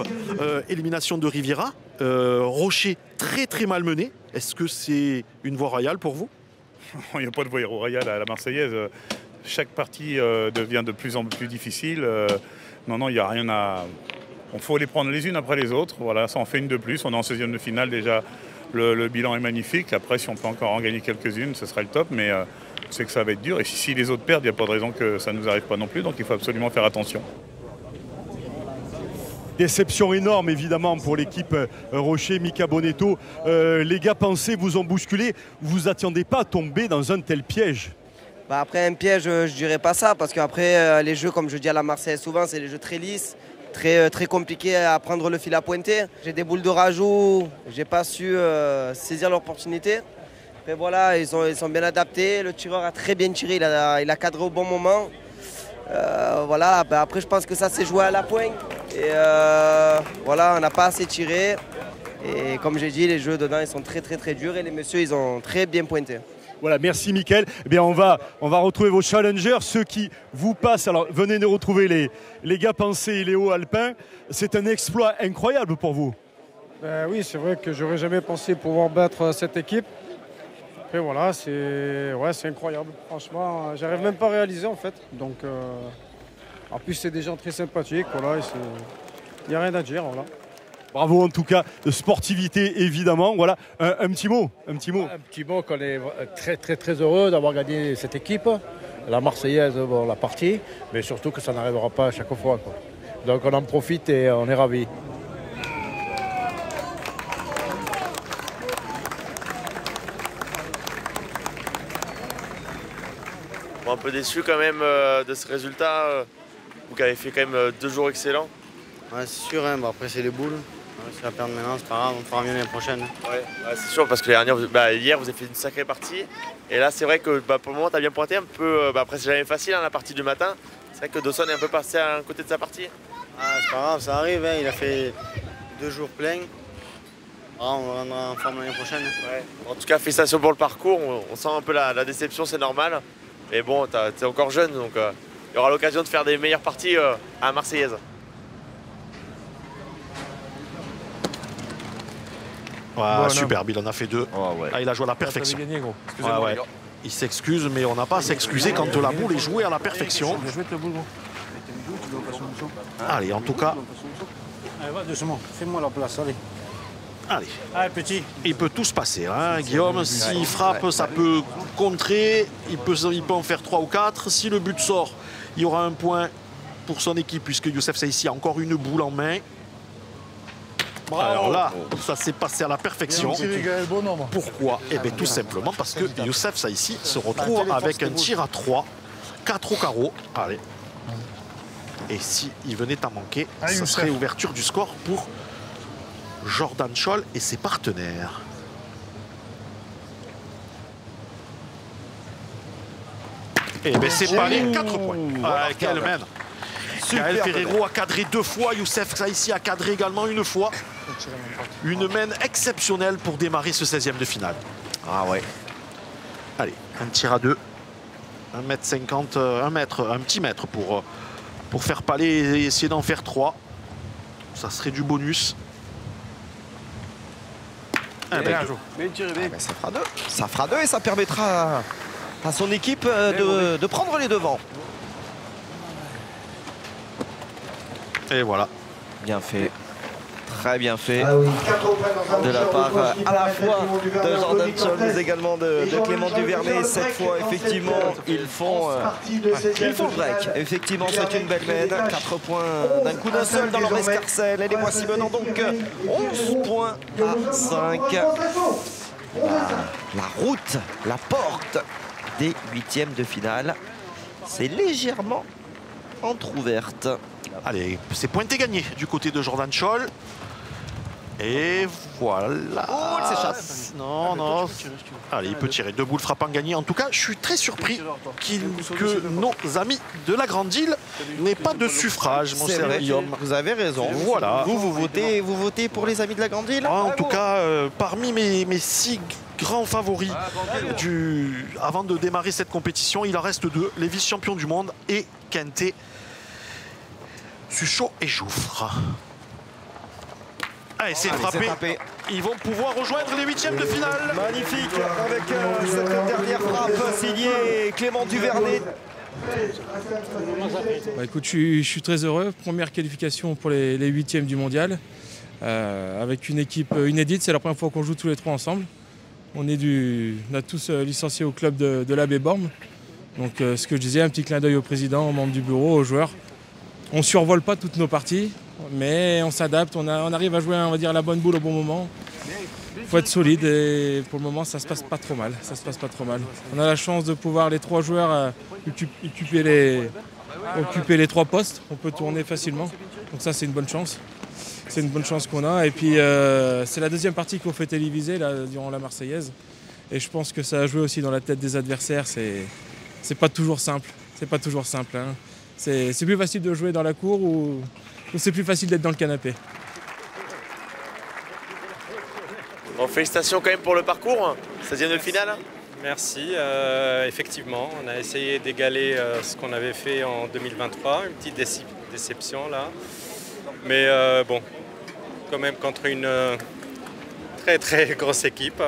élimination de Riviera, Rocher très malmené. Est-ce que c'est une voie royale pour vous? Il n'y a pas de voie royale à la Marseillaise. Chaque partie devient de plus en plus difficile. Non, il n'y a rien à... Il faut les prendre les unes après les autres. Voilà, ça en fait une de plus. On est en 16e de finale déjà. Le bilan est magnifique. Après, si on peut encore en gagner quelques-unes, ce serait le top. Mais c'est que ça va être dur. Et si les autres perdent, il n'y a pas de raison que ça ne nous arrive pas non plus. Donc il faut absolument faire attention. Déception énorme évidemment pour l'équipe Rocher, Mika Bonetto. Les gars, pensez, vous ont bousculé. Vous attendiez pas à tomber dans un tel piège? Après un piège, je dirais pas ça. Parce qu'après, les jeux, comme je dis à la Marseillaise souvent, c'est des jeux très lisses. Très compliqué à prendre le fil à pointer. J'ai des boules de rajout, j'ai pas su saisir l'opportunité. Mais voilà, ils sont bien adaptés. Le tireur a très bien tiré, il a cadré au bon moment. Voilà, après je pense que ça s'est joué à la pointe. Et voilà, on n'a pas assez tiré. Et comme j'ai dit, les jeux dedans ils sont très durs et les messieurs ils ont très bien pointé. Voilà, merci Mickaël. Eh bien, on va retrouver vos challengers, ceux qui vous passent. Alors, venez de retrouver les gars Pensé et Léo Alpin. C'est un exploit incroyable pour vous. Oui, c'est vrai que j'aurais jamais pensé pouvoir battre cette équipe. Et voilà, c'est incroyable. Franchement, j'arrive même pas à réaliser en fait. Donc, en plus, c'est des gens très sympathiques. Voilà, il n'y a rien à dire. Voilà. Bravo en tout cas, de sportivité évidemment. Voilà, un petit mot. Un petit mot qu'on est très heureux d'avoir gagné cette équipe. La Marseillaise, bon, la partie, mais surtout que ça n'arrivera pas à chaque fois, quoi. Donc on en profite et on est ravis. Bon, un peu déçu quand même de ce résultat. Vous qui avez fait quand même 2 jours excellents. Ouais, c'est sûr, hein. Après c'est les boules. Si on va perdre maintenant, c'est pas grave, on fera mieux l'année prochaine. Ouais, c'est sûr, parce que hier, vous avez fait une sacrée partie. Et là, c'est vrai que pour le moment, tu as bien pointé un peu. Après, c'est jamais facile, hein, la partie du matin. C'est vrai que Dawson est un peu passé à un côté de sa partie. C'est pas grave, ça arrive. Hein. Il a fait 2 jours pleins. On reviendra en forme l'année prochaine. Ouais. En tout cas, félicitations pour le parcours. On sent un peu la déception, c'est normal. Mais bon, tu es encore jeune, donc il y aura l'occasion de faire des meilleures parties à la Marseillaise. Superbe, il en a fait 2. Il a joué à la perfection. Il s'excuse, mais on n'a pas à s'excuser quand la boule est jouée à la perfection. Allez, en tout cas. Allez, va doucement, fais-moi la place, allez. Allez, petit. Il peut tout se passer, hein, Guillaume. S'il frappe, ça peut contrer. Il peut en faire 3 ou 4. Si le but sort, il y aura un point pour son équipe, puisque Youssef Saïssi a encore une boule en main. Alors là, ça s'est passé à la perfection. Pourquoi? Eh bien, tout simplement parce que Youssef Saïssi se retrouve avec un tir à 3, 4 au carreau. Allez. Et s'il venait à manquer, ce serait ouverture du score pour Jordan Scholl et ses partenaires. Et bien c'est pas les 4 points. Quelle mène. Gaël Ferrero a cadré 2 fois, Youssef Saïssi a cadré également 1 fois. Une mène exceptionnelle pour démarrer ce 16e de finale. Allez, un tir à 2. 1m50, un petit mètre pour faire paler et essayer d'en faire 3. Ça serait du bonus. Ça fera 2. Ça fera 2 et ça permettra à son équipe de prendre les devants. Et voilà. Bien fait. Très bien fait. De la part à la fois de Jordan Scholl, mais également de Clément Duvernay. Cette fois, effectivement, ils font le break. Effectivement, c'est une belle mène. 4 points d'un coup d'un seul dans leur escarcelle. Et les voici menant donc 11 points à 5. La route, la porte des 8e de finale, c'est légèrement entrouverte. Allez, c'est pointé gagné du côté de Jordan Scholl. Et voilà. Oh, il s'échappe. Non. Allez, il peut tirer 2 boules frappant gagné. En tout cas, je suis très surpris que nos amis de la Grande Île n'aient pas de suffrage, mon cher Guillaume. Vous avez raison. Voilà. Vous votez pour les amis de la Grande Île? En tout cas, parmi mes 6 grands favoris avant de démarrer cette compétition, il en reste 2. Les vice-champions du monde et Quintet, Suchot et Jouffre. Allez, c'est frappé. Ils vont pouvoir rejoindre les 8e de finale. Magnifique, avec cette dernière frappe signée Clément Duvernay. Écoute, je suis très heureux. Première qualification pour les 8e du mondial. Avec une équipe inédite. C'est la première fois qu'on joue tous les 3 ensemble. On a tous licencié au club de l'Abbé Bormes. Donc ce que je disais, un petit clin d'œil au président, aux membres du bureau, aux joueurs. On ne survole pas toutes nos parties, mais on s'adapte, on arrive à jouer, on va dire, la bonne boule au bon moment. Il faut être solide et pour le moment, ça se passe pas trop mal. On a la chance de pouvoir, les 3 joueurs, occuper les 3 postes. On peut tourner facilement, donc ça, c'est une bonne chance. C'est une bonne chance qu'on a. Et puis, c'est la 2e partie qu'on fait téléviser là, durant la Marseillaise. Et je pense que ça a joué aussi dans la tête des adversaires. C'est pas toujours simple. Hein. C'est plus facile de jouer dans la cour ou c'est plus facile d'être dans le canapé. Bon, félicitations quand même pour le parcours, 16e de finale. Merci, effectivement, on a essayé d'égaler ce qu'on avait fait en 2023, une petite déception là. Mais bon, quand même contre une très très grosse équipe.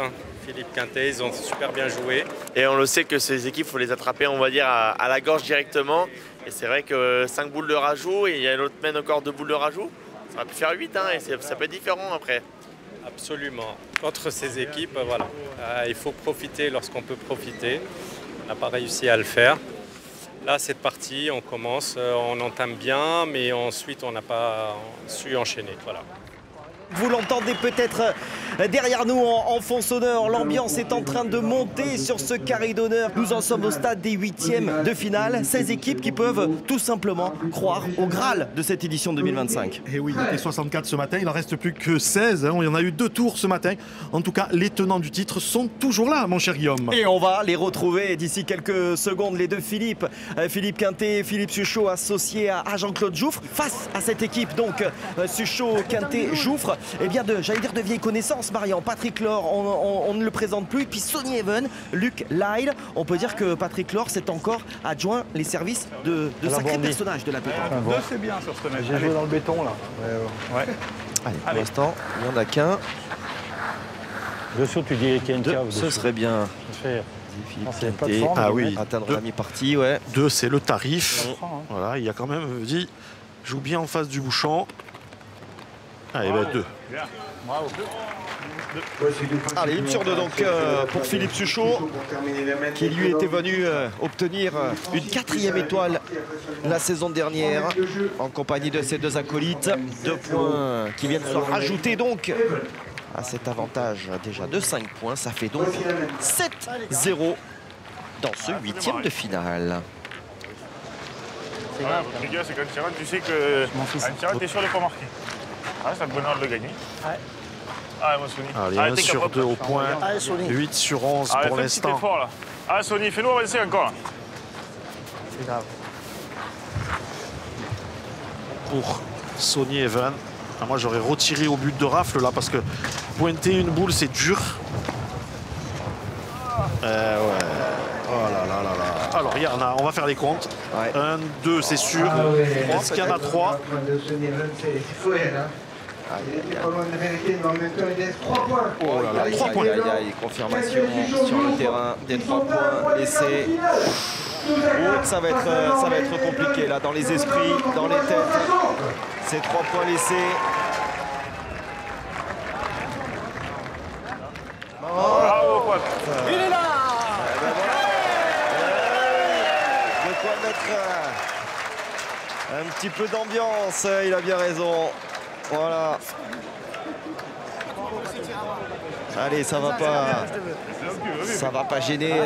Philippe Quintet, ils ont super bien joué. Et on le sait que ces équipes, il faut les attraper, on va dire, à la gorge directement. Et c'est vrai que 5 boules de rajout, et il y a l'autre mène encore 2 boules de rajout. Ça va pu faire 8, hein, et ça peut être différent après. Absolument. Contre ces équipes, voilà. Il faut profiter lorsqu'on peut profiter. On n'a pas réussi à le faire. Là, cette partie, on commence, on entame bien, mais ensuite, on n'a pas su enchaîner. Voilà. Vous l'entendez peut-être derrière nous en fond sonore. L'ambiance est en train de monter sur ce carré d'honneur. Nous en sommes au stade des 8e de finale. 16 équipes qui peuvent tout simplement croire au Graal de cette édition 2025. Et oui, il était 64 ce matin, il n'en reste plus que 16. Il y en a eu 2 tours ce matin. En tout cas, les tenants du titre sont toujours là, mon cher Guillaume. Et on va les retrouver d'ici quelques secondes, les deux Philippe. Philippe Quintet et Philippe Suchot associés à Jean-Claude Jouffre. Face à cette équipe, donc, Suchot, Quintet, Jouffre, eh bien, j'allais dire de vieilles connaissances, Marian. Patrick Laure, on ne le présente plus. Puis Sonny Even, Luc Lyle. On peut dire que Patrick Laure s'est encore adjoint les services de sacrés personnages de la pétanque. C'est bien sur ce match. J'ai joué dans le béton, là. Ouais. Allez, pour l'instant, il n'y en a qu'un. Dessous, tu dis qu'il y a une cave. Ce serait bien. Ah oui, atteindre la mi-partie, ouais. 2, c'est le tarif. Voilà, il y a quand même dit, joue bien en face du bouchon. Allez, ben 2. Bravo. Allez, 1 sur 2 donc pour Philippe Suchot, qui lui était venu obtenir une 4e étoile la saison dernière, en compagnie de ses 2 acolytes. 2 points qui viennent se rajouter donc à cet avantage déjà de 5 points. Ça fait donc 7-0 dans ce 8e de finale. Le gars, c'est quand tu rentres, tu sais que tu rentres, t'es sûr de pas marquer. C'est un bonheur de le gagner. Ah, moi, Sonny. Allez, 1 sur 2 au point. 8 sur 11 pour l'instant. Fort, là. Ah, Sonny, fais-nous avancer encore. Là. C'est grave. Pour Sonny Even. Moi, j'aurais retiré au but de rafle là parce que pointer une boule, c'est dur. Ouais. Oh là là là là. Alors, il y en a, on va faire les comptes. 1, 2, c'est sûr. Est-ce qu'il y en a 3? Oh là là, 3 points. Confirmation sur le terrain des 3 points laissés. Ça va être compliqué là, dans les esprits, dans les têtes. Ces 3 points laissés. Bravo, pote. Il est là. De quoi mettre un petit peu d'ambiance, il a bien raison. Voilà. Allez, ça va pas gêner.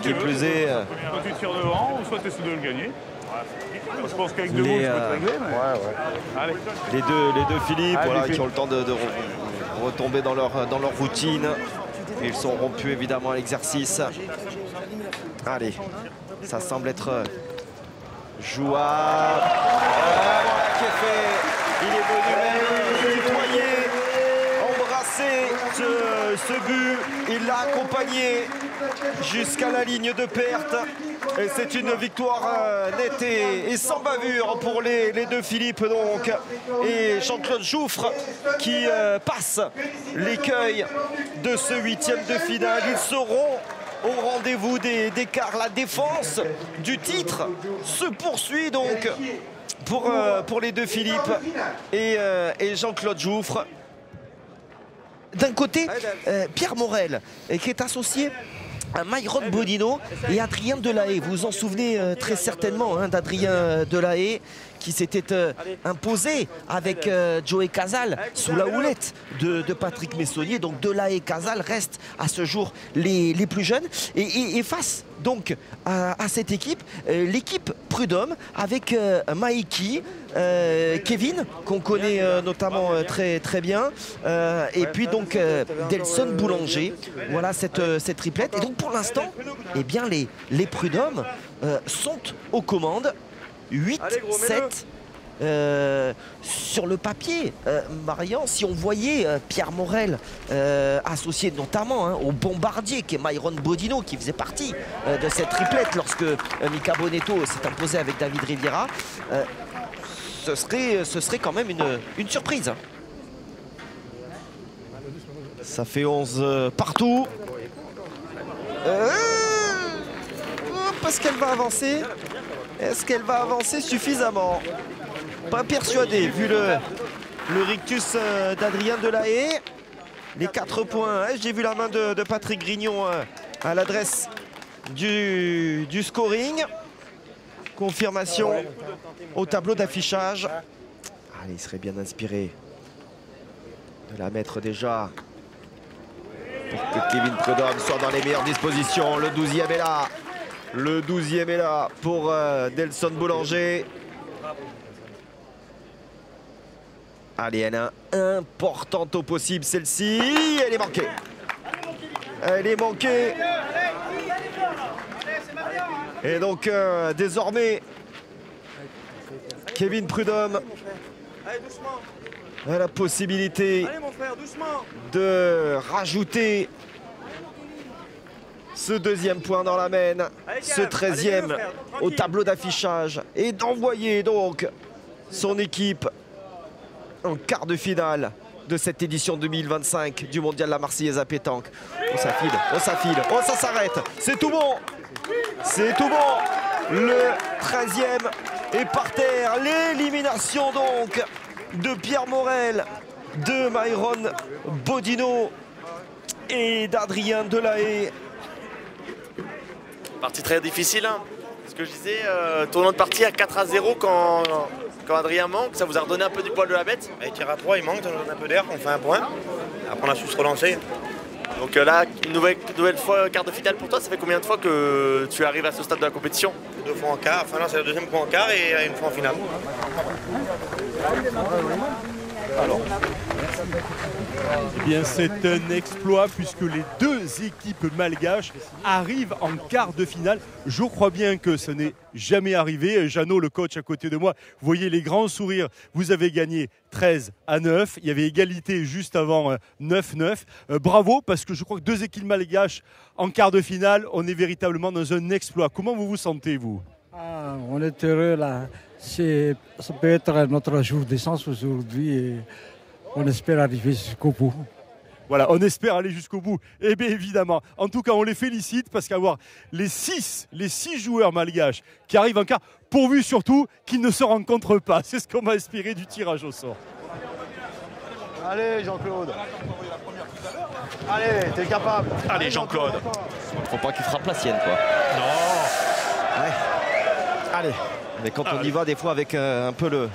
Qui plus est. Soit tu tires devant, ou soit tu essaies de le gagner. Je pense qu'avec 2 boules, je peux te régler. Mais... Allez. Les deux Philippe, voilà, qui ont le temps de retomber dans leur routine. Ils sont rompus évidemment à l'exercice. Allez, ça semble être jouable. Voilà qui est fait. Il est venu même tutoyer, embrasser ce but. Il l'a accompagné jusqu'à la ligne de perte. Et c'est une victoire nette et sans bavure pour les deux Philippe donc. Et Jean-Claude Jouffre qui passe l'écueil de ce 8e de finale. Ils seront au rendez-vous des quarts. La défense du titre se poursuit donc pour les deux Philippe et Jean-Claude Jouffre. D'un côté, Pierre Morel, qui est associé à Myron Bodino et Adrien Delahaye. Vous vous en souvenez très certainement d'Adrien Delahaye qui s'était imposé avec Joey Casal sous la houlette de Patrick Messonnier. Donc Delahaye et Casal restent à ce jour les plus jeunes. Et face donc à cette équipe, l'équipe Prud'homme avec Maïki, Kevin, qu'on connaît notamment très bien, et puis donc Delson Boulanger. Voilà cette triplette. Et donc pour l'instant, eh bien les Prud'homme sont aux commandes. 8-7 sur le papier. Marian, si on voyait Pierre Morel associé notamment au bombardier qui est Myron Bodino, qui faisait partie de cette triplette lorsque Mika Bonetto s'est imposé avec David Riviera, ce serait quand même une surprise. Ça fait 11 partout. Est-ce qu'elle va avancer? Est-ce qu'elle va avancer suffisamment? Pas persuadé, vu le rictus d'Adrien Delahaye. Les 4 points. J'ai vu la main de Patrick Grignon à l'adresse du scoring. Confirmation au tableau d'affichage. Allez, il serait bien inspiré de la mettre déjà pour que Kevin Prudhomme soit dans les meilleures dispositions. Le 12e est là. Le 12e est là pour Delson Boulanger. Allez, elle est importante au possible, celle-ci. Elle est manquée. Elle est manquée. Et donc, désormais, Kevin Prudhomme a la possibilité de rajouter ce deuxième point dans la main, ce 13e au tableau d'affichage et d'envoyer donc son équipe en quart de finale de cette édition 2025 du Mondial La Marseillaise à pétanque. Oh, ça file, oh, ça file, oh, ça s'arrête. C'est tout bon. C'est tout bon. Le 13e est par terre. L'élimination donc de Pierre Morel, de Myron Bodino et d'Adrien Delahaye. Partie très difficile, hein. Ce que je disais, tournant de partie à 4-0 quand Adrien manque, ça vous a redonné un peu du poil de la bête? Il tire à 3, il manque, ça nous donne un peu d'air, on fait un point. Après on a su se relancer. Donc là, une nouvelle fois quart de finale pour toi, ça fait combien de fois que tu arrives à ce stade de la compétition? 2 fois en quart, enfin là c'est le deuxième fois en quart et une fois en finale. Alors, eh bien c'est un exploit puisque les deux équipes malgaches arrivent en quart de finale. Je crois bien que ce n'est jamais arrivé. Jeannot, le coach à côté de moi, vous voyez les grands sourires. Vous avez gagné 13-9. Il y avait égalité juste avant 9-9. Bravo, parce que je crois que deux équipes malgaches en quart de finale, on est véritablement dans un exploit. Comment vous vous sentez, vous? On est heureux là. Ça peut être notre jour d'essence aujourd'hui et on espère arriver jusqu'au bout. Voilà, on espère aller jusqu'au bout. Et bien évidemment, en tout cas, on les félicite parce qu'avoir les six joueurs malgaches qui arrivent en quart, pourvu surtout qu'ils ne se rencontrent pas. C'est ce qu'on m'a inspiré du tirage au sort. Allez Jean-Claude. Allez, t'es capable. Allez Jean-Claude. Faut pas qu'il frappe la sienne, quoi. Non. Ouais. Allez. Mais quand on y va des fois avec un peu le...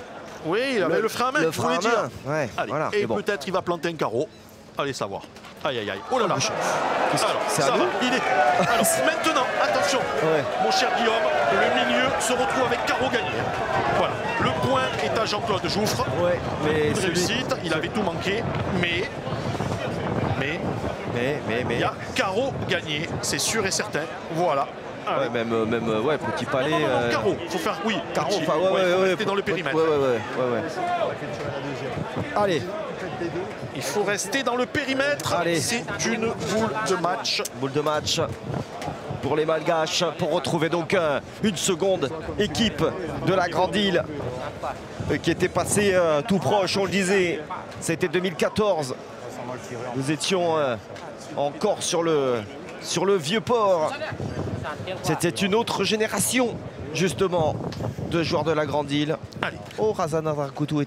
Oui, il avait le frein à main, le frein à main. Ouais, allez, voilà, et bon. peut-être il va planter un carreau. Allez savoir. Aïe aïe aïe. Oh là là. Alors, c'est ça à va. nous Il est... Alors maintenant, attention. Mon cher Guillaume, le milieu se retrouve avec carreau gagné. Voilà. Le point est à Jean-Claude Jouffre. Ouais, mais de réussite. Il avait tout manqué. Mais il y a carreau gagné, c'est sûr et certain. Voilà. Ouais, même ouais, petit palais. Non, carreau, faut faire, oui, carreau, petit, enfin, ouais, rester dans le périmètre. Ouais. Allez. Il faut rester dans le périmètre. Allez. C'est une boule de match. Boule de match pour les Malgaches, pour retrouver donc une seconde équipe de la Grande Île qui était passée tout proche, on le disait. C'était 2014. Nous étions encore sur le vieux port. C'était une autre génération, justement, de joueurs de la Grande Île. Allez. Oh, Razan Adrakutu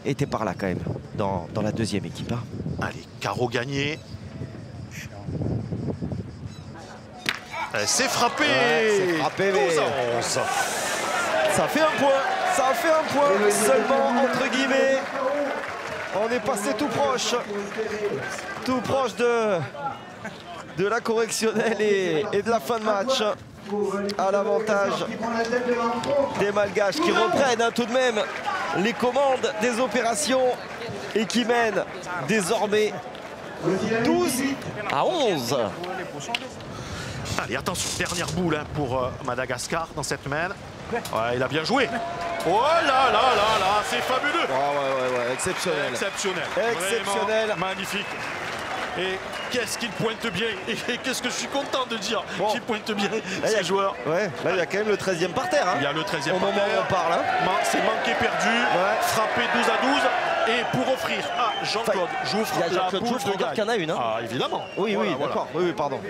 était par là, quand même, dans la deuxième équipe. Hein. Allez, carreau gagné. C'est frappé. Ouais, c'est frappé, mais... 12 à 11. Ça fait un point. Ça fait un point seulement, entre guillemets. On est passé tout proche de la correctionnelle et de la fin de match, à l'avantage des Malgaches qui reprennent tout de même les commandes des opérations et qui mènent désormais 12 à 11. Allez, attention, dernière boule pour Madagascar dans cette main. Ouais, il a bien joué. Oh là là là là, c'est fabuleux. Ouais, exceptionnel. Exceptionnel. Vraiment magnifique. Et qu'est-ce qu'il pointe bien. Et qu'est-ce que je suis content de dire qu'il pointe bien ces joueurs. Ouais, là il y a quand même le 13e par terre. Hein. Il y a le 13e par terre. Au moment où on parle. Hein. C'est manqué perdu. Frappé 12 à 12. Et pour offrir à Jean-Claude Jouffre la boule de gagne. qu'il y en a une. Hein. Ah, évidemment. Oui, voilà, d'accord. Oui, pardon.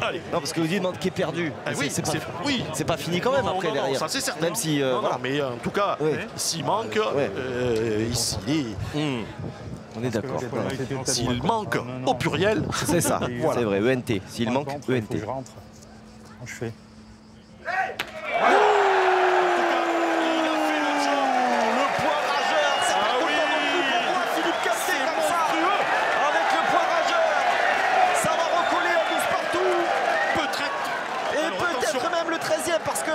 Allez. Non, parce que vous dites qui est perdu. C'est pas fini quand même après derrière. Ça c'est certain. Même si. Non, mais en tout cas, s'il manque, ici il est. On est d'accord. S'il manque au pluriel. C'est ça, voilà. C'est vrai, ENT. S'il manque, ENT. Je rentre. Je fais. 13e parce que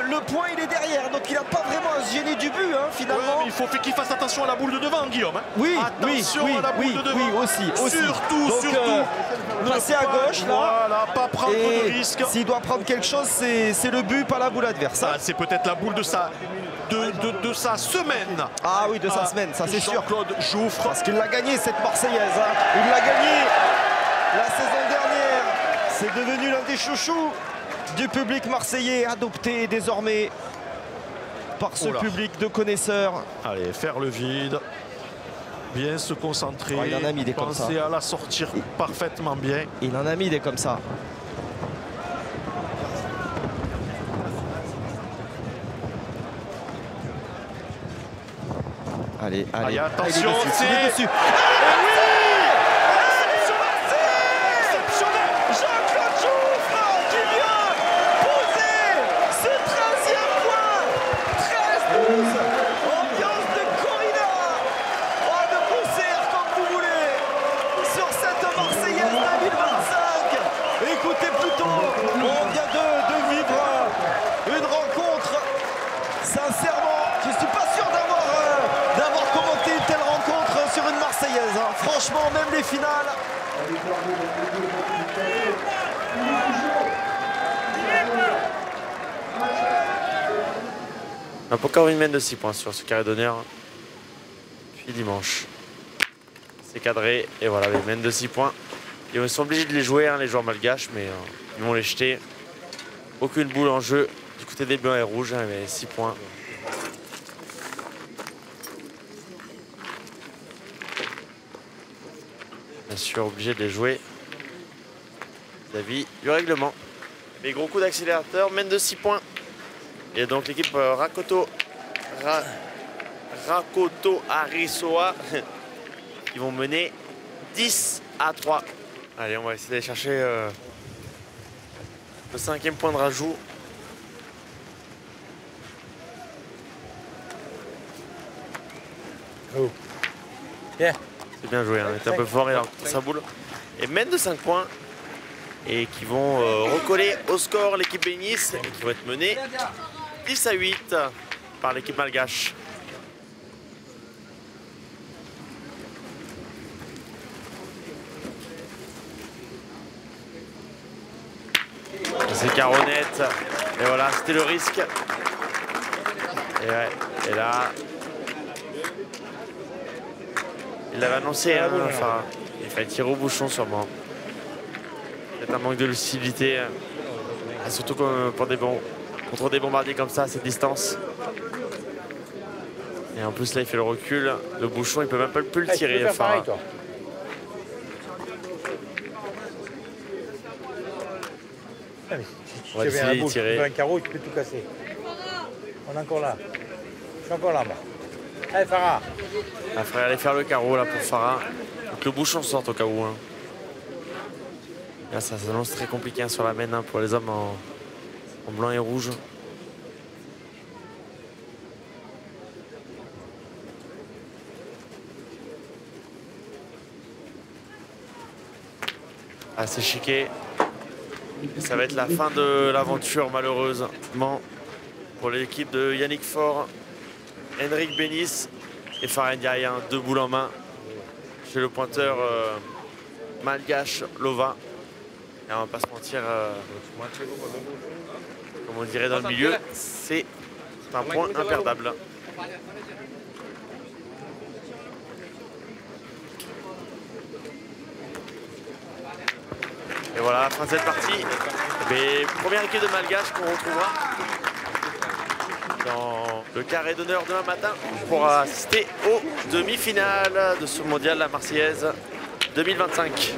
le point il est derrière, donc il n'a pas vraiment à se gêner du but finalement. Ouais, mais il faut qu'il fasse attention à la boule de devant, Guillaume. Oui, attention à la boule de devant. Oui, aussi. Surtout, donc, passer à gauche là. Voilà, pas prendre de risque. S'il doit prendre quelque chose, c'est le but, pas la boule adverse. C'est peut-être la boule de sa semaine. Ah oui, de sa semaine, ça c'est sûr. Jean-Claude Jouffre. Parce qu'il l'a gagné cette Marseillaise. Il l'a gagné la saison dernière. C'est devenu l'un des chouchous du public marseillais, adopté désormais par ce public de connaisseurs. Allez, faire le vide. Bien se concentrer. Il en a mis des comme ça. Penser à la sortir parfaitement bien. Il en a mis des comme ça. Allez, attention, c'est dessus. Exceptionnel, Jean-Claude Jouffre qui vient poser ce 13e point. 13-12. Ambiance de corrida. De concert comme vous voulez. Sur cette Marseillaise 2025. Écoutez plutôt, on vient de vivre une rencontre. Sincèrement, je ne suis pas sûr d'avoir commenté une telle rencontre sur une Marseillaise. Franchement, même les finales. Un Pokawin mène de 6 points sur ce carré d'honneur. Puis dimanche. C'est cadré et voilà, ils mènent de 6 points. Ils sont obligés de les jouer, les joueurs malgaches, mais ils vont les jeter. Aucune boule en jeu du côté des blancs et rouges, mais 6 points. Bien sûr, obligé de les jouer vis-à-vis du règlement. Mais gros coup d'accélérateur, mène de 6 points. Et donc l'équipe Rakoto Arisoa qui vont mener 10-3. Allez, on va essayer d'aller chercher le 5e point de rajout. Oh. Yeah. C'est bien joué, il est un peu fort, il a sa boule. Et mène de 5 points. Et qui vont recoller au score l'équipe Bénis et qui vont être menés 10-8 par l'équipe malgache. C'est Caronette. Et voilà, c'était le risque. Et, ouais, et là, il l'avait annoncé, enfin, il fallait tirer au bouchon sûrement. C'est un manque de lucidité, surtout contre des bombardiers comme ça à cette distance. Et en plus là il fait le recul, le bouchon il peut même pas plus le tirer. Enfin, on va essayer de tirer. Tu fais un carreau, tu peux tout casser. On est encore là. Je suis encore là, moi. Allez Farah. Il faudrait aller faire le carreau là pour Farah. Donc le bouchon sorte au cas où. Là, ça s'annonce très compliqué sur la main pour les hommes en blanc et rouge. C'est chiqué. Et ça va être la fin de l'aventure malheureusement pour l'équipe de Yannick Faure, Henrik Bénis et Farah Ndiaye. 2 boules en main chez le pointeur malgache Lova. Et on va pas se mentir, comme on dirait dans le milieu, c'est un point imperdable. Et voilà la fin de cette partie. Mais première équipe de Malgache qu'on retrouvera dans le carré d'honneur demain matin pour assister aux demi-finales de ce mondial, la Marseillaise 2025.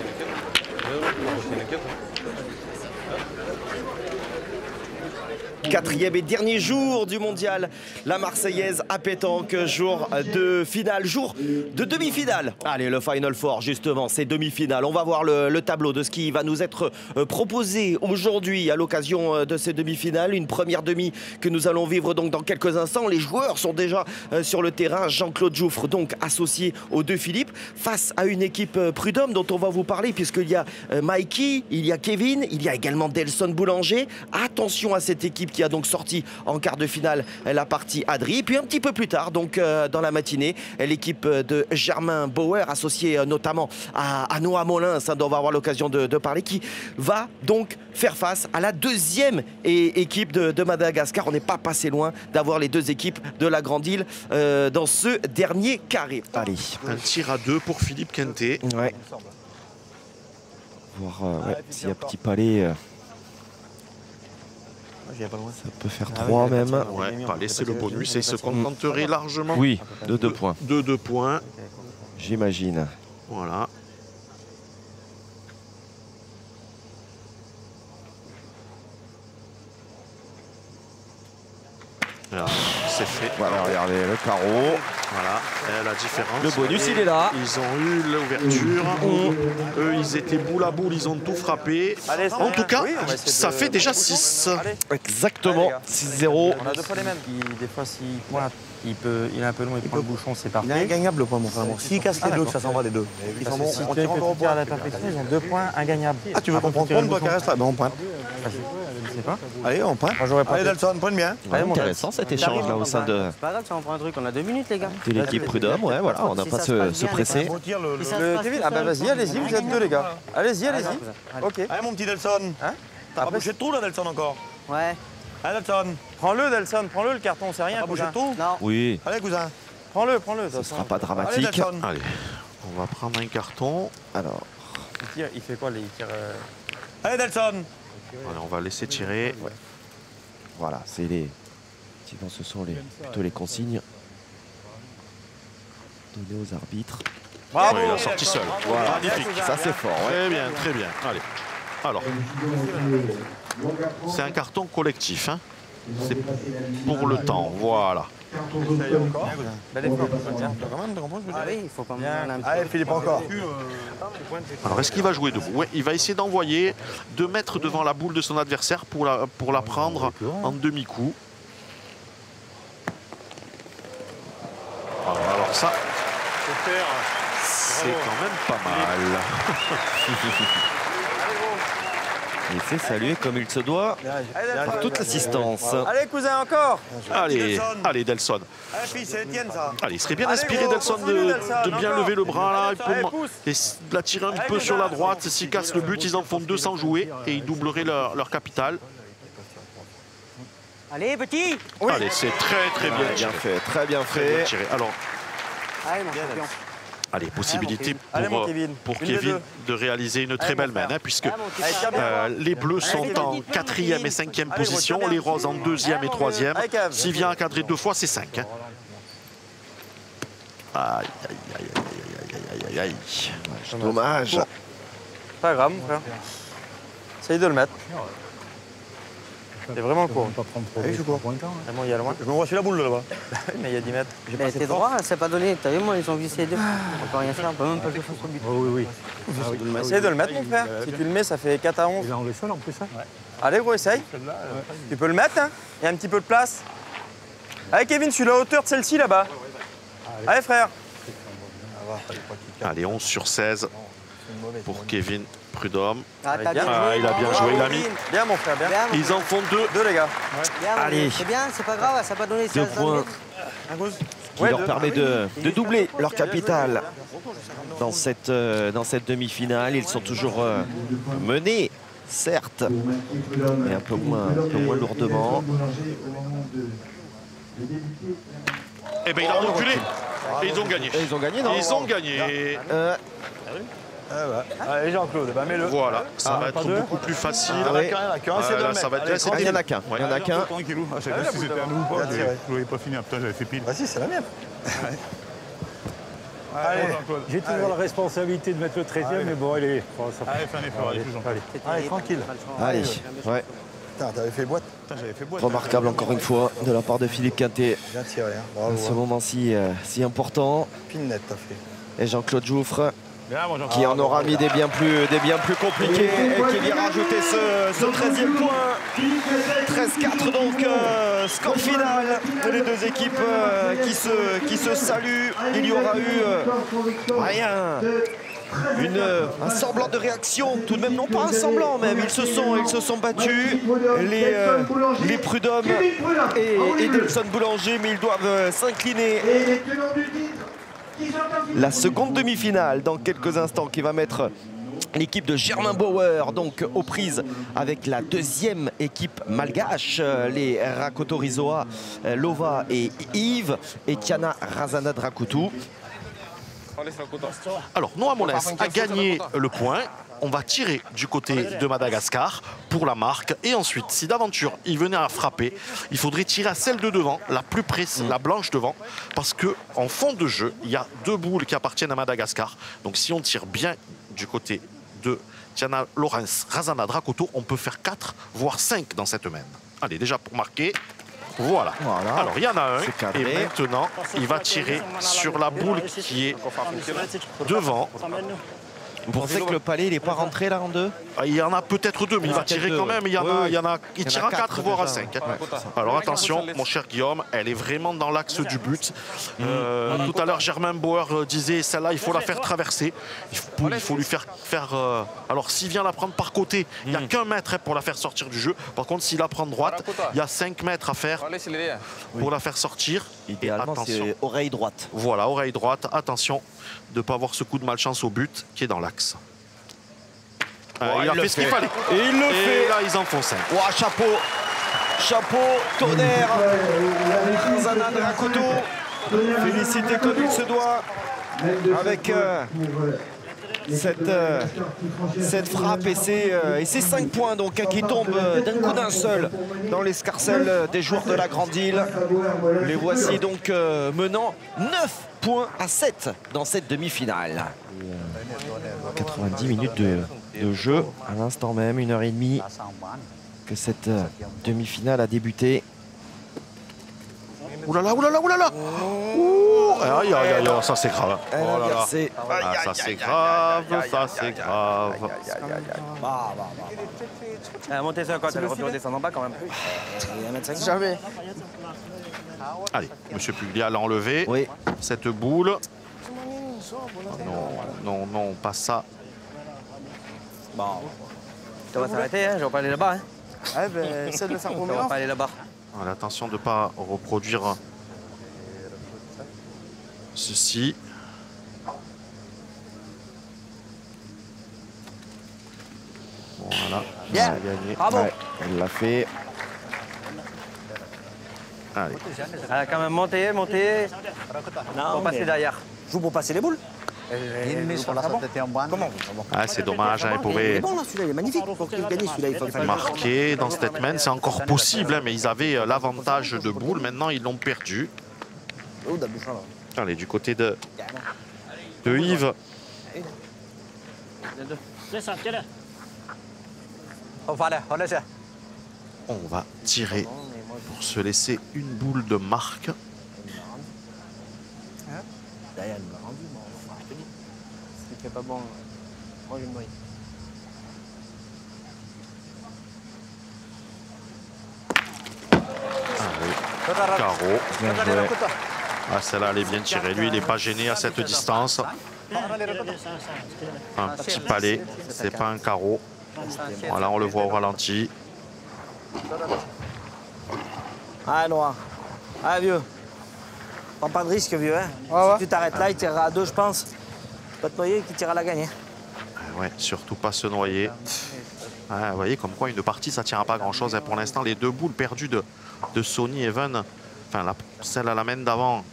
Quatrième et dernier jour du mondial, la Marseillaise à pétanque, jour de finale, jour de demi-finale. Allez, le Final Four, justement, c'est demi-finale. On va voir le tableau de ce qui va nous être proposé aujourd'hui à l'occasion de ces demi-finales. Une première demi que nous allons vivre donc dans quelques instants. Les joueurs sont déjà sur le terrain. Jean-Claude Jouffre, donc associé aux deux Philippe, face à une équipe Prud'homme dont on va vous parler, puisqu'il y a Mikey, il y a Kevin, il y a également également Delson Boulanger. Attention à cette équipe qui a donc sorti en quart de finale la partie Adri. Et puis un petit peu plus tard, donc dans la matinée, l'équipe de Germain Bauer, associée notamment à Noah Molins, dont on va avoir l'occasion de parler, qui va donc faire face à la deuxième équipe de Madagascar. On n'est pas passé loin d'avoir les deux équipes de la Grande Île dans ce dernier carré. Allez. Un tir à 2 pour Philippe Quintet. Ouais. Voir s'il y a Petit Palais. Ça peut faire 3 même. Ouais, Palais, c'est le bonus et il se contenterait largement. Oui, de 2 points. De 2 points. J'imagine. Voilà. C'est fait. Voilà, regardez le carreau. Voilà, et la différence. Le bonus, il est là. Ils ont eu l'ouverture. Eux, ils étaient boule à boule, ils ont tout frappé. Allez, en tout cas, ça fait déjà 6. Exactement, 6-0. On a 2 fois les mêmes. Des fois, s'il pointe, il est un peu long, il prend le bouchon, c'est parti. Il est ingagnable le point, mon frère. S'il casse les deux, ça s'en va les deux. Ils sont bons. Si tu peux à la perfection, ils ont 2 points ingagnables. Ah, tu veux qu'on pointe toi qui reste là? Ben on pointe. Je sais pas. Allez, on pointe. Allez, Delson, pointe bien. Intéressant cet échange là au sein de C'est pas grave si on prend un truc, on a 2 minutes les gars. l'équipe Prud'homme. Ouais, voilà, on n'a pas se presser. Le Kevin, ah bah vas-y, allez-y, vous êtes deux les gars. Allez-y, allez-y. Ok. Allez, mon petit Delson. T'as pas bouché de tout là, Delson, encore? Ouais. Allez, Delson. Prends-le, Delson, prends-le le carton, c'est rien. T'as bouché de tout? Non. Oui. Allez, cousin. Prends-le, prends-le. Ce sera pas dramatique. Allez, on va prendre un carton. Alors. Il fait quoi, il tire. Allez, Delson. Allez, on va laisser tirer. Ouais. Voilà, c'est les. Ce sont plutôt les consignes données aux arbitres. Bravo, il a sorti seul. Voilà. Magnifique. Ça c'est fort. Ouais. Très bien, très bien. Allez. Alors, c'est un carton collectif. Hein. C'est pour le temps. Voilà. Allez, il faut quand même. Allez, Philippe, encore. Alors, est-ce qu'il va jouer debout? Oui, il va essayer d'envoyer 2 mètres devant la boule de son adversaire pour la prendre en demi-coup. Alors ça, c'est quand même pas mal. Il s'est salué comme il se doit par toute l'assistance. Allez, cousin, encore. Allez, allez, Delson. Allez, fille, c'est Etienne, ça. Allez, il serait bien inspiré, Delson, de bien lever le bras là et de la tirer un peu sur la droite. S'ils cassent le but, ils en font 2 sans jouer et ils doubleraient leur capital. Allez, petit. Allez, c'est très bien tiré. Fait, très bien Très bien fait. tiré. Alors, Allez, mon champion. allez, possibilité pour Une Kevin des deux. de réaliser une très belle main, hein, puisque Allez, les Bleus sont en 4e et 5e position, les Roses en 2e et 3e. S'il vient encadrer 2 fois, c'est 5. Hein. Aïe, aïe, aïe, aïe, aïe, aïe, aïe, aïe. Dommage. Pas grave, mon frère. Essaye de le mettre. C'est vraiment court. Allez, je cours. Vraiment, il y a loin. Je me vois sur la boule là-bas. Mais il y a 10 mètres. Mais t'es droit, c'est pas donné. T'as vu, moi, ils ont glissé les deux. On peut rien faire, on peut même pas jouer sur le but. Oui. Essaye de le mettre, mon frère. Si tu le mets, ça fait 4 à 11. Il est en le sol en plus. Allez, gros, essaye. Tu peux le mettre, hein. Il y a un petit peu de place. Allez, Kevin, suis la hauteur de celle-ci là-bas. Allez, frère. Allez, 11 sur 16 pour Kevin Prud'homme. Ah, t'as bien Ah, il a bien joué, il a mis. Bien, mon frère, bien. Ils en font 2. 2, les gars. Bien, Allez. c'est bien, c'est pas grave, ça n'a pas donné. 2 points qui leur permet de doubler leur capital dans cette demi-finale. Ils sont toujours menés, certes, mais un peu moins lourdement. Eh bien, il a reculé. Et ils ont gagné. Et ils ont gagné, non? Ils ont gagné. Allez, Jean-Claude, mets-le. Voilà, ça va être beaucoup plus facile. Il y en a qu'un, c'est de le ça va mettre. être Il y en a qu'un. Il y en a qu'un. Tranquillou. Je sais pas si c'était à nous ou pas. Je l'avais pas fini. Putain, j'avais fait pile. Vas-y, c'est la mienne. Allez, J'ai toujours la responsabilité de mettre le 13e, mais bon, allez. Allez, fais un effort. Allez, Allez, tranquille. Allez, ouais. Putain, t'avais fait boîte. Remarquable encore une fois de la part de Philippe Quintet. Bien tiré, hein. À Bravo. ce moment si important. Pinette, t'as fait. Et Jean-Claude Jouffre qui en aura mis des bien plus compliqués et qui vient rajouter ce 13e point. 13-4 donc, score final de les deux équipes qui se saluent. Il y aura eu rien un semblant de réaction, tout de même, non pas un semblant même, ils se sont battus, les Prud'hommes et Delson Boulanger, mais ils doivent s'incliner. La seconde demi-finale dans quelques instants qui va mettre l'équipe de Germain Bauer donc aux prises avec la deuxième équipe malgache, les Rakoto Rizoa, Lova et Yves et Tiana Razana Drakutu. Alors, Noah Moles a gagné le point. On va tirer du côté de Madagascar pour la marque. Et ensuite, si d'aventure il venait à frapper, il faudrait tirer à celle de devant, la plus près, la blanche devant. Parce qu'en fond de jeu, il y a 2 boules qui appartiennent à Madagascar. Donc si on tire bien du côté de Tiana Lawrence Razana Drakoto, on peut faire 4, voire 5 dans cette main. Allez, déjà pour marquer. Voilà. Alors, il y en a un. Et maintenant, il va tirer sur la boule qui est devant. Vous pensez que le palais il n'est pas rentré là en 2? Il y en a peut-être 2, mais il va tirer quand même. Il tire à 4, voire à 5. Alors attention, mon cher Guillaume, elle est vraiment dans l'axe du but. Tout à l'heure, Germain Bauer disait celle-là, il faut la faire traverser. Il faut lui faire. Alors s'il vient la prendre par côté, il n'y a qu'un mètre pour la faire sortir du jeu. Par contre, s'il la prend droite, il y a 5 mètres à faire pour la faire sortir. Idéalement, c'est oreille droite. Voilà, oreille droite. Attention de ne pas avoir ce coup de malchance au but qui est dans l'axe. Il a fait ce qu'il fallait. Et il le fait. Et là, ils en font 5. Wow, chapeau, tonnerre. Razana Drakoto. Félicité comme il se doit. Avec cette frappe et ces 5 points donc, qui tombent d'un coup d'un seul dans l'escarcelle des joueurs de la Grande Île. Les voici donc menant 9 points à 7 dans cette demi-finale. 90 minutes de jeu à l'instant même, 1h30 que cette demi-finale a débuté. Oulala, oulala, oulala. Aïe, aïe, aïe, ça c'est grave. Oh là là. Ça c'est grave, ça c'est grave. Montez sur la côte, elle aurait pu redescendre en bas quand même. Jamais. Allez, monsieur Puglia l'a enlevé. Oui. Cette boule. Non, non, pas ça. Bon. Ça va s'arrêter, hein, je vais pas aller là-bas. Hein. Ouais, ben, celle de faire on va pas aller là-bas. Voilà, attention de ne pas reproduire ceci. Voilà, bien. Elle a gagné. Bravo. Ouais, elle l'a fait. Allez. Elle a quand même monté. Pour passer derrière. Joue pour passer les boules. Comment? Ah, c'est dommage, hein, il pouvait Il est bon là, celui-là, il est magnifique. Pour qu'il gagne celui-là, il faut le faire. marquer dans cette main. C'est encore possible, hein, mais ils avaient l'avantage de boule. Maintenant, ils l'ont perdu. Allez, du côté de Yves. On va tirer pour se laisser une boule de marque. C'est pas bon. Moi, je me noie. Carreau. Bien joué. Ah, celle-là, elle est bien tirée. Lui, il n'est pas gêné à cette distance. Un petit palais, c'est pas un carreau. Voilà, on le voit au ralenti. Ah, noir. Ah, vieux. Prends pas de risque, vieux. Hein. Si tu t'arrêtes là, il tirera à 2, je pense. Pas te noyer, qui tire à la gagne. Ouais, surtout pas se noyer. Ah, vous voyez, comme quoi une partie, ça ne tient à pas grand-chose. Pour l'instant, les 2 boules perdues de Sony Even, enfin, celle à la main d'avant.